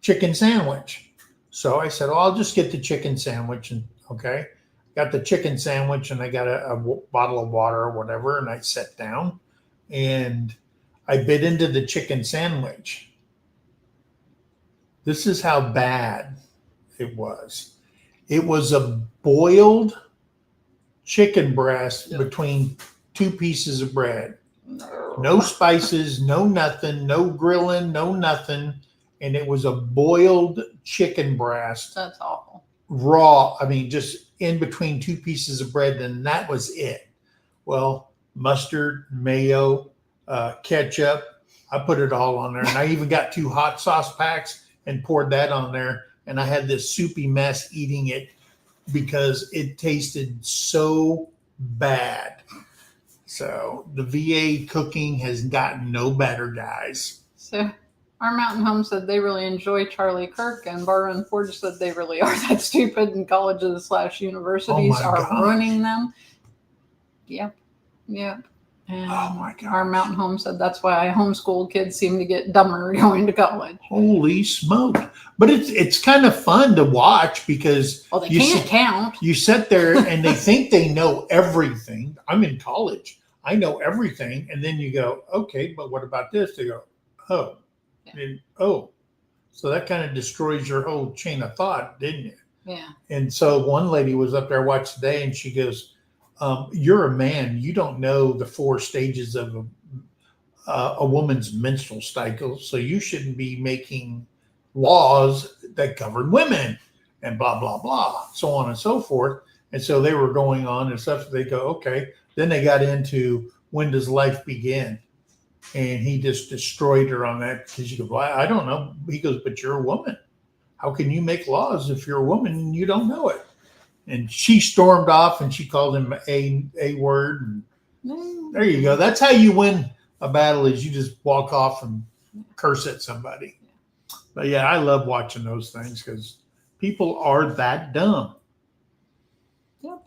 Speaker 1: chicken sandwich. So I said, oh, I'll just get the chicken sandwich. And okay, got the chicken sandwich, and I got a bottle of water or whatever. And I sat down and I bit into the chicken sandwich. This is how bad it was. It was a boiled chicken breast between two pieces of bread. No spices, no nothing, no grilling, no nothing. And it was a boiled chicken breast,
Speaker 2: That's awful.
Speaker 1: raw. I mean, just in between two pieces of bread, and that was it. Well, mustard, mayo, ketchup, I put it all on there. And I even got 2 hot sauce packs and poured that on there. And I had this soupy mess eating it because it tasted so bad. So the VA cooking has gotten no better, guys.
Speaker 2: So our Mountain Home said they really enjoy Charlie Kirk, and Bar and Forge said they really are that stupid, and colleges / universities
Speaker 1: Oh my
Speaker 2: are
Speaker 1: gosh.
Speaker 2: ruining them. Yep. And
Speaker 1: Oh my
Speaker 2: our
Speaker 1: gosh.
Speaker 2: Mountain Home said that's why homeschool kids seem to get dumber going to college.
Speaker 1: Holy smoke. But it's kind of fun to watch because
Speaker 2: Well, they
Speaker 1: you
Speaker 2: can't
Speaker 1: sit-
Speaker 2: count.
Speaker 1: you sit there and they think they know everything. I'm in college. I know everything. And then you go, okay, but what about this? They go, oh.
Speaker 2: Yeah.
Speaker 1: And, oh. So that kind of destroys your whole chain of thought, didn't it?
Speaker 2: Yeah.
Speaker 1: And so one lady was up there watching today, and she goes, you're a man. You don't know the 4 stages of a woman's menstrual cycle, so you shouldn't be making laws that govern women and blah, blah, blah, so on and so forth. And so they were going on and stuff. They go, okay. Then they got into when does life begin? And he just destroyed her on that because she goes, well, I don't know. He goes, but you're a woman. How can you make laws if you're a woman and you don't know it? And she stormed off and she called him a word. And there you go. That's how you win a battle, is you just walk off and curse at somebody. But yeah, I love watching those things because people are that dumb.
Speaker 2: Yep.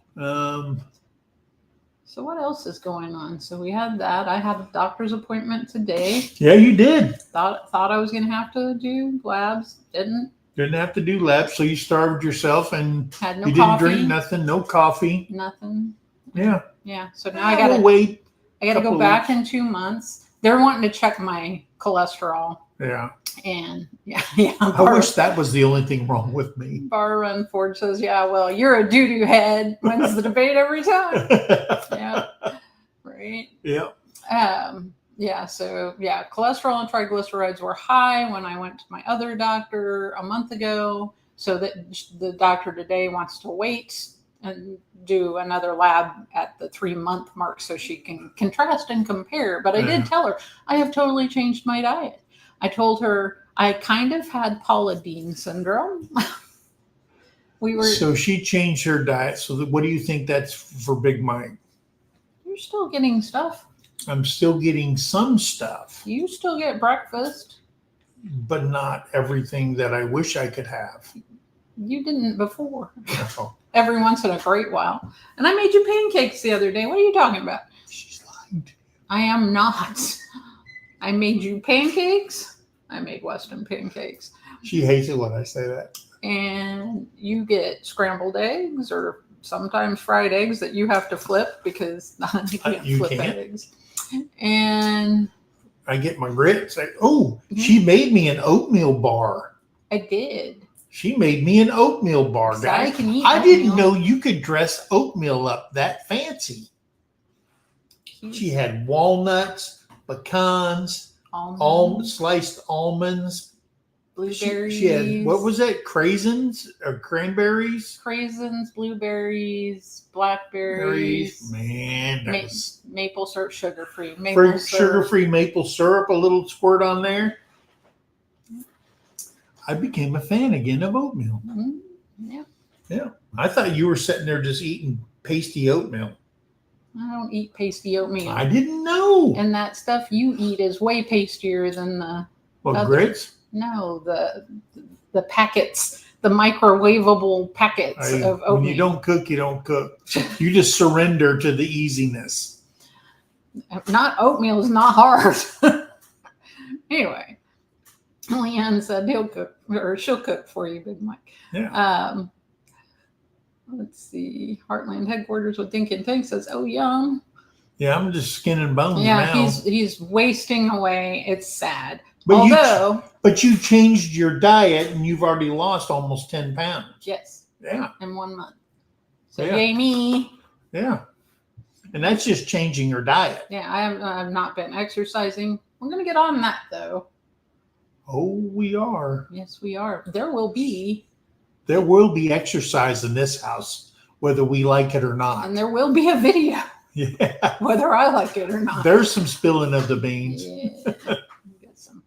Speaker 3: So what else is going on? So we had that. I had a doctor's appointment today.
Speaker 1: Yeah, you did.
Speaker 3: Thought I was going to have to do labs. Didn't.
Speaker 1: Didn't have to do labs, so you starved yourself and
Speaker 3: Had no
Speaker 1: you didn't
Speaker 3: coffee.
Speaker 1: drink nothing, no coffee.
Speaker 3: Nothing.
Speaker 1: Yeah.
Speaker 3: Yeah. So now I got to
Speaker 1: wait.
Speaker 3: I got to go
Speaker 1: couple
Speaker 3: back
Speaker 1: weeks.
Speaker 3: in 2 months. They're wanting to check my cholesterol.
Speaker 1: Yeah.
Speaker 3: And yeah.
Speaker 1: I wish that was the only thing wrong with me.
Speaker 3: Bar Run Ford says, yeah, well, you're a doo-doo head. Wins the debate every time. Yeah. Right.
Speaker 1: Yeah.
Speaker 3: Yeah. So yeah, cholesterol and triglycerides were high when I went to my other doctor a month ago. So that the doctor today wants to wait and do another lab at the 3-month mark so she can contrast and compare. But I did tell her I have totally changed my diet. I told her I kind of had Paula Deen syndrome.
Speaker 1: So she changed her diet. So what do you think that's for Big Mike?
Speaker 3: You're still getting stuff.
Speaker 1: I'm still getting some stuff,
Speaker 3: You still get breakfast.
Speaker 1: but not everything that I wish I could have.
Speaker 3: You didn't before.
Speaker 1: No.
Speaker 3: Every once in a great while. And I made you pancakes the other day. What are you talking about?
Speaker 1: She's lying to you.
Speaker 3: I am not. I made you pancakes. I made Weston pancakes.
Speaker 1: She hates it when I say that.
Speaker 3: And you get scrambled eggs or sometimes fried eggs that you have to flip because you can't
Speaker 1: You
Speaker 3: flip
Speaker 1: can't?
Speaker 3: eggs. And
Speaker 1: I get my grits. She made me an oatmeal bar.
Speaker 3: I did.
Speaker 1: She made me an oatmeal bar,
Speaker 3: So
Speaker 1: guys.
Speaker 3: I can eat
Speaker 1: I didn't
Speaker 3: oatmeal.
Speaker 1: know you could dress oatmeal up that fancy. She had walnuts, pecans, sliced almonds.
Speaker 3: Blueberries.
Speaker 1: She had, what was that? Craisins or cranberries?
Speaker 3: Craisins, blueberries, blackberries.
Speaker 1: Man, that was
Speaker 3: Maple syrup, sugar-free.
Speaker 1: sugar-free maple syrup, a little squirt on there. I became a fan again of oatmeal.
Speaker 3: Mm-hmm. Yeah.
Speaker 1: Yeah. I thought you were sitting there just eating pasty oatmeal.
Speaker 3: I don't eat pasty oatmeal.
Speaker 1: I didn't know.
Speaker 3: And that stuff you eat is way pastier than the
Speaker 1: Grits?
Speaker 3: No, the packets, the microwavable packets of oatmeal.
Speaker 1: When you don't cook, you don't cook. You just surrender to the easiness.
Speaker 3: Not oatmeal is not hard. Anyway, Leanne said he'll cook or she'll cook for you, Big Mike.
Speaker 1: Yeah.
Speaker 3: Let's see. Heartland headquarters with Think and Think says, "Oh, yum."
Speaker 1: Yeah, I'm just skin and bones
Speaker 3: Yeah,
Speaker 1: now.
Speaker 3: he's wasting away. It's sad.
Speaker 1: But you changed your diet and you've already lost almost 10 pounds.
Speaker 3: Yes.
Speaker 1: Yeah.
Speaker 3: In 1 month. So
Speaker 1: Yeah.
Speaker 3: yay me.
Speaker 1: Yeah. And that's just changing your diet.
Speaker 3: Yeah, I've not been exercising. We're gonna get on that though.
Speaker 1: Oh, we are.
Speaker 3: Yes, we are. There will be
Speaker 1: exercise in this house, whether we like it or not.
Speaker 3: and there will be a video,
Speaker 1: Yeah.
Speaker 3: whether I like it or not.
Speaker 1: There's some spilling of the beans.
Speaker 3: Yeah. We got some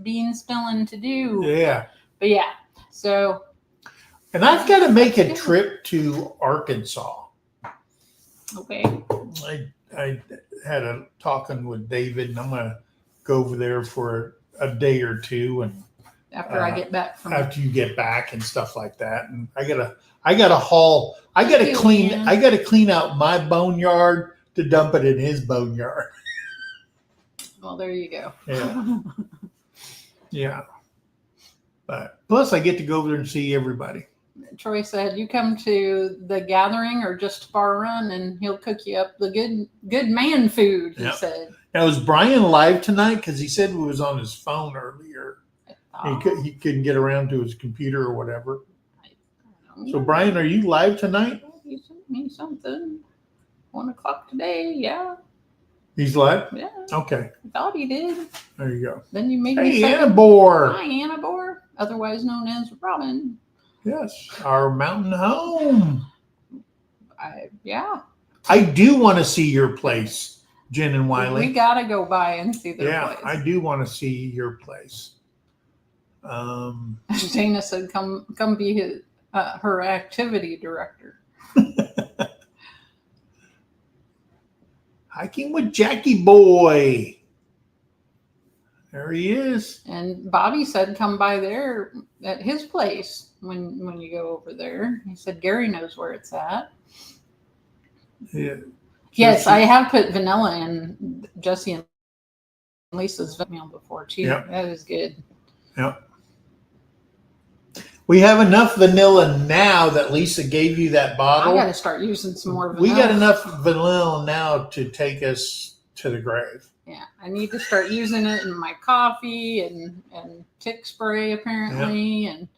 Speaker 3: bean spilling to do.
Speaker 1: Yeah.
Speaker 3: But yeah. So
Speaker 1: And I've got to make a trip to Arkansas.
Speaker 3: okay.
Speaker 1: I had a talking with David, and I'm going to go over there for a day or two, and
Speaker 3: After I get back from
Speaker 1: after you get back and stuff like that. And I gotta haul. I gotta
Speaker 3: Thank you,
Speaker 1: clean.
Speaker 3: man.
Speaker 1: I gotta clean out my boneyard to dump it in his boneyard.
Speaker 3: well, there you go.
Speaker 1: Yeah. Yeah. But plus, I get to go over there and see everybody.
Speaker 3: Troy said, "You come to the gathering or just Bar Run, and he'll cook you up the good man food." He
Speaker 1: Yep.
Speaker 3: said.
Speaker 1: Now, was Brian live tonight? Because he said he was on his phone earlier. He couldn't get around to his computer or whatever. So, Brian, are you live tonight?
Speaker 3: He sent me something. 1 o'clock today. Yeah.
Speaker 1: He's live?
Speaker 3: Yeah.
Speaker 1: Okay.
Speaker 3: I thought he did.
Speaker 1: There you go.
Speaker 3: Then you made me
Speaker 1: Hey,
Speaker 3: say,
Speaker 1: Anna Boar.
Speaker 3: "Hi, Anna Boar."
Speaker 2: otherwise known as Robin.
Speaker 1: Yes, our mountain home.
Speaker 2: Yeah.
Speaker 1: I do want to see your place, Jen and Wiley.
Speaker 2: We gotta go by and see their place.
Speaker 1: I do want to see your place.
Speaker 2: Dana said, "Come be her activity director."
Speaker 1: Hiking with Jackie Boy. There he is.
Speaker 2: And Bobby said, "Come by there at his place when you go over there." He said Gary knows where it's at.
Speaker 1: Yeah.
Speaker 2: Yes, I have put vanilla in Jesse and Lisa's meal before too.
Speaker 1: Yep.
Speaker 2: That is good.
Speaker 1: Yep. We have enough vanilla now that Lisa gave you that
Speaker 2: I
Speaker 1: bottle.
Speaker 2: got to start using some more vanilla.
Speaker 1: We got enough vanilla now to take us to the grave.
Speaker 2: Yeah, I need to start using it in my coffee and tick spray apparently.
Speaker 1: Yep.
Speaker 2: And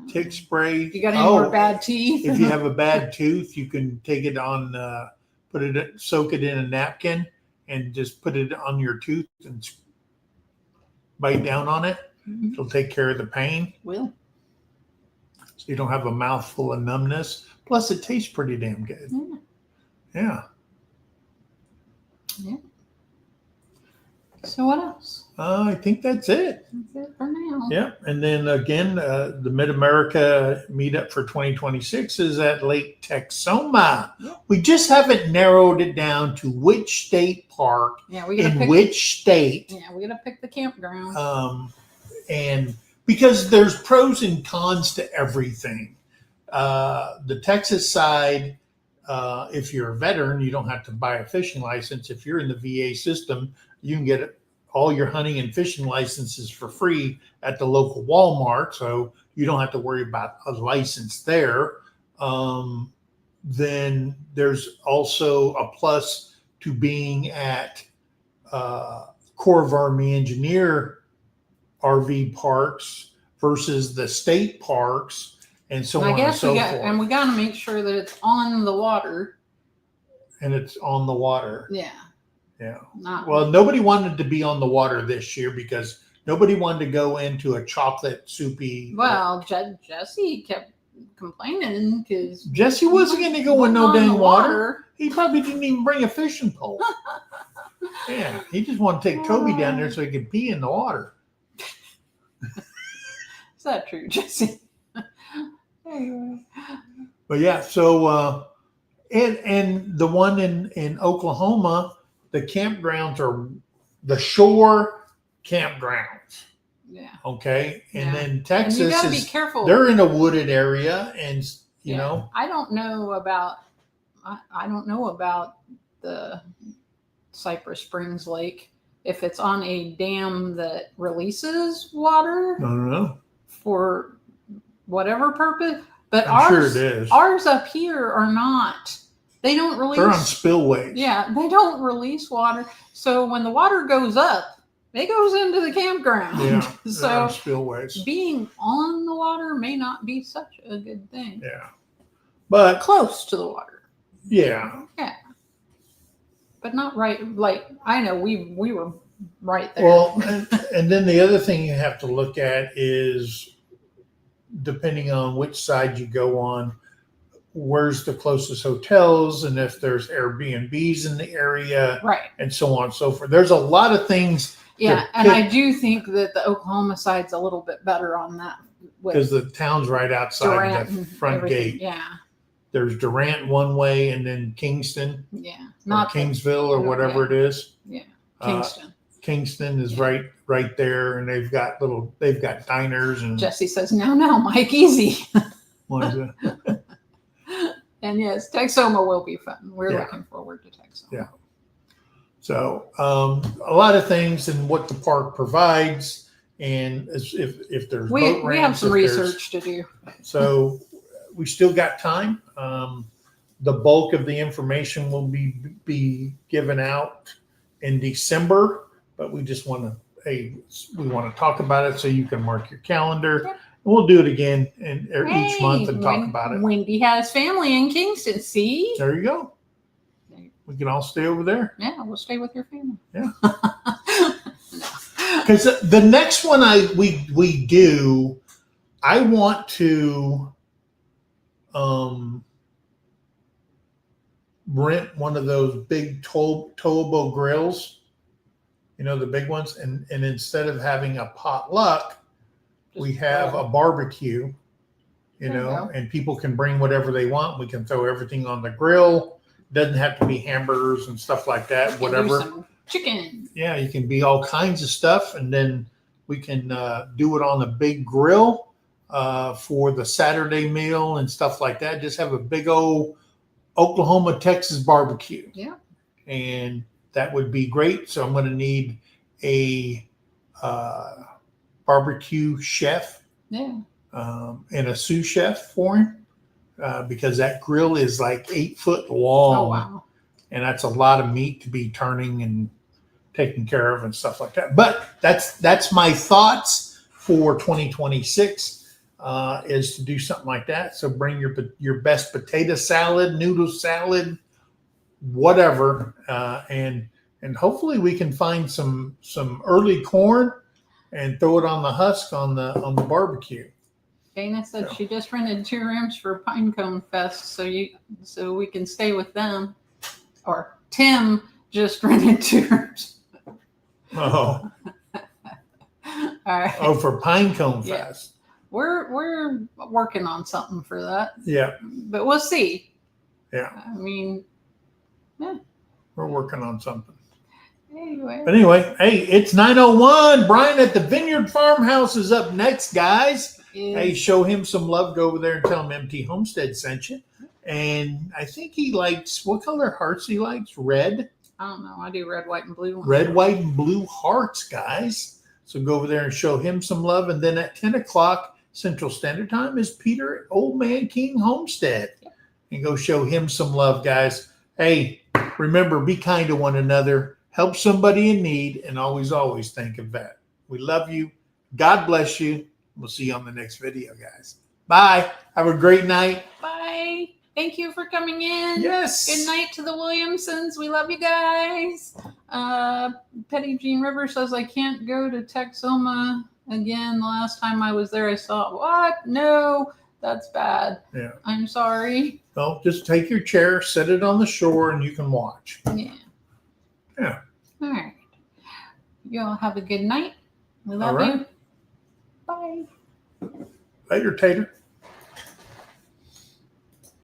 Speaker 1: Tick spray.
Speaker 2: You got any more bad teeth?
Speaker 1: If you have a bad tooth, you can take it on, soak it in a napkin and just put it on your tooth and bite down on it.
Speaker 2: Mhm.
Speaker 1: It'll take care of the pain.
Speaker 2: Will.
Speaker 1: So you don't have a mouthful of numbness. Plus, it tastes pretty damn good.
Speaker 2: Yeah.
Speaker 1: Yeah.
Speaker 2: So what else?
Speaker 1: I think that's it.
Speaker 2: That's it for now.
Speaker 1: Yeah. And then again, the Mid-America meetup for 2026 is at Lake Texoma.
Speaker 2: Yep.
Speaker 1: We just haven't narrowed it down to which state park
Speaker 2: Yeah, we gotta
Speaker 1: in which state.
Speaker 2: Yeah, we gotta pick the campground.
Speaker 1: And because there's pros and cons to everything. The Texas side, if you're a veteran, you don't have to buy a fishing license. If you're in the VA system, you can get all your hunting and fishing licenses for free at the local Walmart. So you don't have to worry about a license there. Then there's also a plus to being at Corps of Army Engineer RV parks versus the state parks and so on and so forth.
Speaker 2: And we got to make sure that it's on the water.
Speaker 1: And it's on the water.
Speaker 2: Yeah.
Speaker 1: Yeah.
Speaker 2: Well,
Speaker 1: nobody wanted to be on the water this year because nobody wanted to go into a chocolate soupy.
Speaker 2: Well, Jesse kept complaining because
Speaker 1: Jesse wasn't going to go in no dang water. He probably didn't even bring a fishing pole. Yeah. He just wanted to take Toby down there so he could pee in the water.
Speaker 2: Is that true, Jesse? Anyway.
Speaker 1: But yeah, so and the one in Oklahoma, the campgrounds are the shore campgrounds.
Speaker 2: Yeah.
Speaker 1: Okay. And then
Speaker 2: And
Speaker 1: Texas
Speaker 2: you gotta be careful.
Speaker 1: They're in a wooded area and you know.
Speaker 2: I don't know about the Cypress Springs Lake. If it's on a dam that releases water
Speaker 1: I don't know.
Speaker 2: for whatever purpose, but
Speaker 1: I'm sure it is.
Speaker 2: Ours up here are not. They don't release.
Speaker 1: They're on spillways.
Speaker 2: Yeah, they don't release water. So when the water goes up, it goes into the campground.
Speaker 1: Yeah.
Speaker 2: So
Speaker 1: they're on spillways.
Speaker 2: being on the water may not be such a good thing.
Speaker 1: Yeah. But
Speaker 2: Close to the water.
Speaker 1: yeah.
Speaker 2: Yeah. But not right. Like, I know we were right there.
Speaker 1: Well, and then the other thing you have to look at is depending on which side you go on, where's the closest hotels and if there's Airbnbs in the area,
Speaker 2: right.
Speaker 1: and so on and so forth. There's a lot of things.
Speaker 2: Yeah, and I do think that the Oklahoma side's a little bit better on that.
Speaker 1: Because the town's right outside
Speaker 2: Durant
Speaker 1: the
Speaker 2: and
Speaker 1: front
Speaker 2: everything.
Speaker 1: gate.
Speaker 2: Yeah.
Speaker 1: There's Durant one way and then Kingston
Speaker 2: Yeah.
Speaker 1: or
Speaker 2: Not
Speaker 1: Kingsville or whatever it is.
Speaker 2: Yeah. Kingston.
Speaker 1: Kingston is right there, and they've got diners and
Speaker 2: Jesse says, no, Mike, easy.
Speaker 1: what is it?
Speaker 2: And yes, Texoma will be fun. We're
Speaker 1: Yeah.
Speaker 2: looking forward to Texoma.
Speaker 1: Yeah. So a lot of things and what the park provides, and if there's boat ramps,
Speaker 2: we have some
Speaker 1: if there's-
Speaker 2: research to do.
Speaker 1: So we still got time. The bulk of the information will be given out in December, but we just want to talk about it so you can mark your calendar.
Speaker 2: Yep.
Speaker 1: We'll do it again each month and talk about it.
Speaker 2: Wendy has family in Kingston. See?
Speaker 1: There you go. We can all stay over there.
Speaker 2: Yeah, we'll stay with your family.
Speaker 1: Yeah. Because the next one we do I want to rent one of those big towable grills, the big ones, and instead of having a potluck, we have a barbecue, and people can bring whatever they want. We can throw everything on the grill. Doesn't have to be hamburgers and stuff like that. Whatever.
Speaker 2: Some chicken.
Speaker 1: Yeah, you can be all kinds of stuff, and then we can do it on a big grill for the Saturday meal and stuff like that. Just have a big old Oklahoma, Texas barbecue.
Speaker 2: Yeah.
Speaker 1: And that would be great. So I'm going to need a barbecue chef.
Speaker 2: Yeah.
Speaker 1: And a sous chef for him because that grill is like 8 foot long.
Speaker 2: Oh, wow.
Speaker 1: And that's a lot of meat to be turning and taking care of and stuff like that. But that's my thoughts for 2026 is to do something like that. So bring your best potato salad, noodle salad, whatever, and hopefully we can find some early corn and throw it on the husk on the barbecue.
Speaker 2: Dana said she just rented 2 rooms for Pinecone Fest, so we can stay with them. Or Tim just rented 2 rooms.
Speaker 1: Oh.
Speaker 2: All right.
Speaker 1: Oh, for Pinecone
Speaker 2: Yeah.
Speaker 1: Fest.
Speaker 2: We're working on something for that.
Speaker 1: Yeah.
Speaker 2: But we'll see.
Speaker 1: Yeah.
Speaker 2: I mean, yeah.
Speaker 1: We're working on something.
Speaker 2: Anyway,
Speaker 1: hey, it's 9:01. Brian at the Vineyard Farmhouse is up next, guys. Hey, show him some love. Go over there and tell him MT Homestead sent you. And I think he likes, what color hearts he likes? Red?
Speaker 2: I don't know. I do red, white, and blue.
Speaker 1: Red, white, and blue hearts, guys. So go over there and show him some love. And then at 10 o'clock Central Standard Time is Peter at Old Man King Homestead. And go show him some love, guys. Hey, remember, be kind to one another. Help somebody in need. And always, always think of that. We love you. God bless you. We'll see you on the next video, guys. Bye. Have a great night.
Speaker 2: Bye. Thank you for coming in.
Speaker 1: Yes.
Speaker 2: Good night to the Williamsons. We love you guys. Petty Jean River says I can't go to Texoma again. The last time I was there, I saw what? No, that's bad.
Speaker 1: Yeah.
Speaker 2: I'm sorry.
Speaker 1: Well, just take your chair, set it on the shore, and you can watch.
Speaker 2: Yeah.
Speaker 1: Yeah.
Speaker 2: All right. You all have a good night. We love
Speaker 1: All right.
Speaker 2: you. Bye.
Speaker 1: Later, Tater.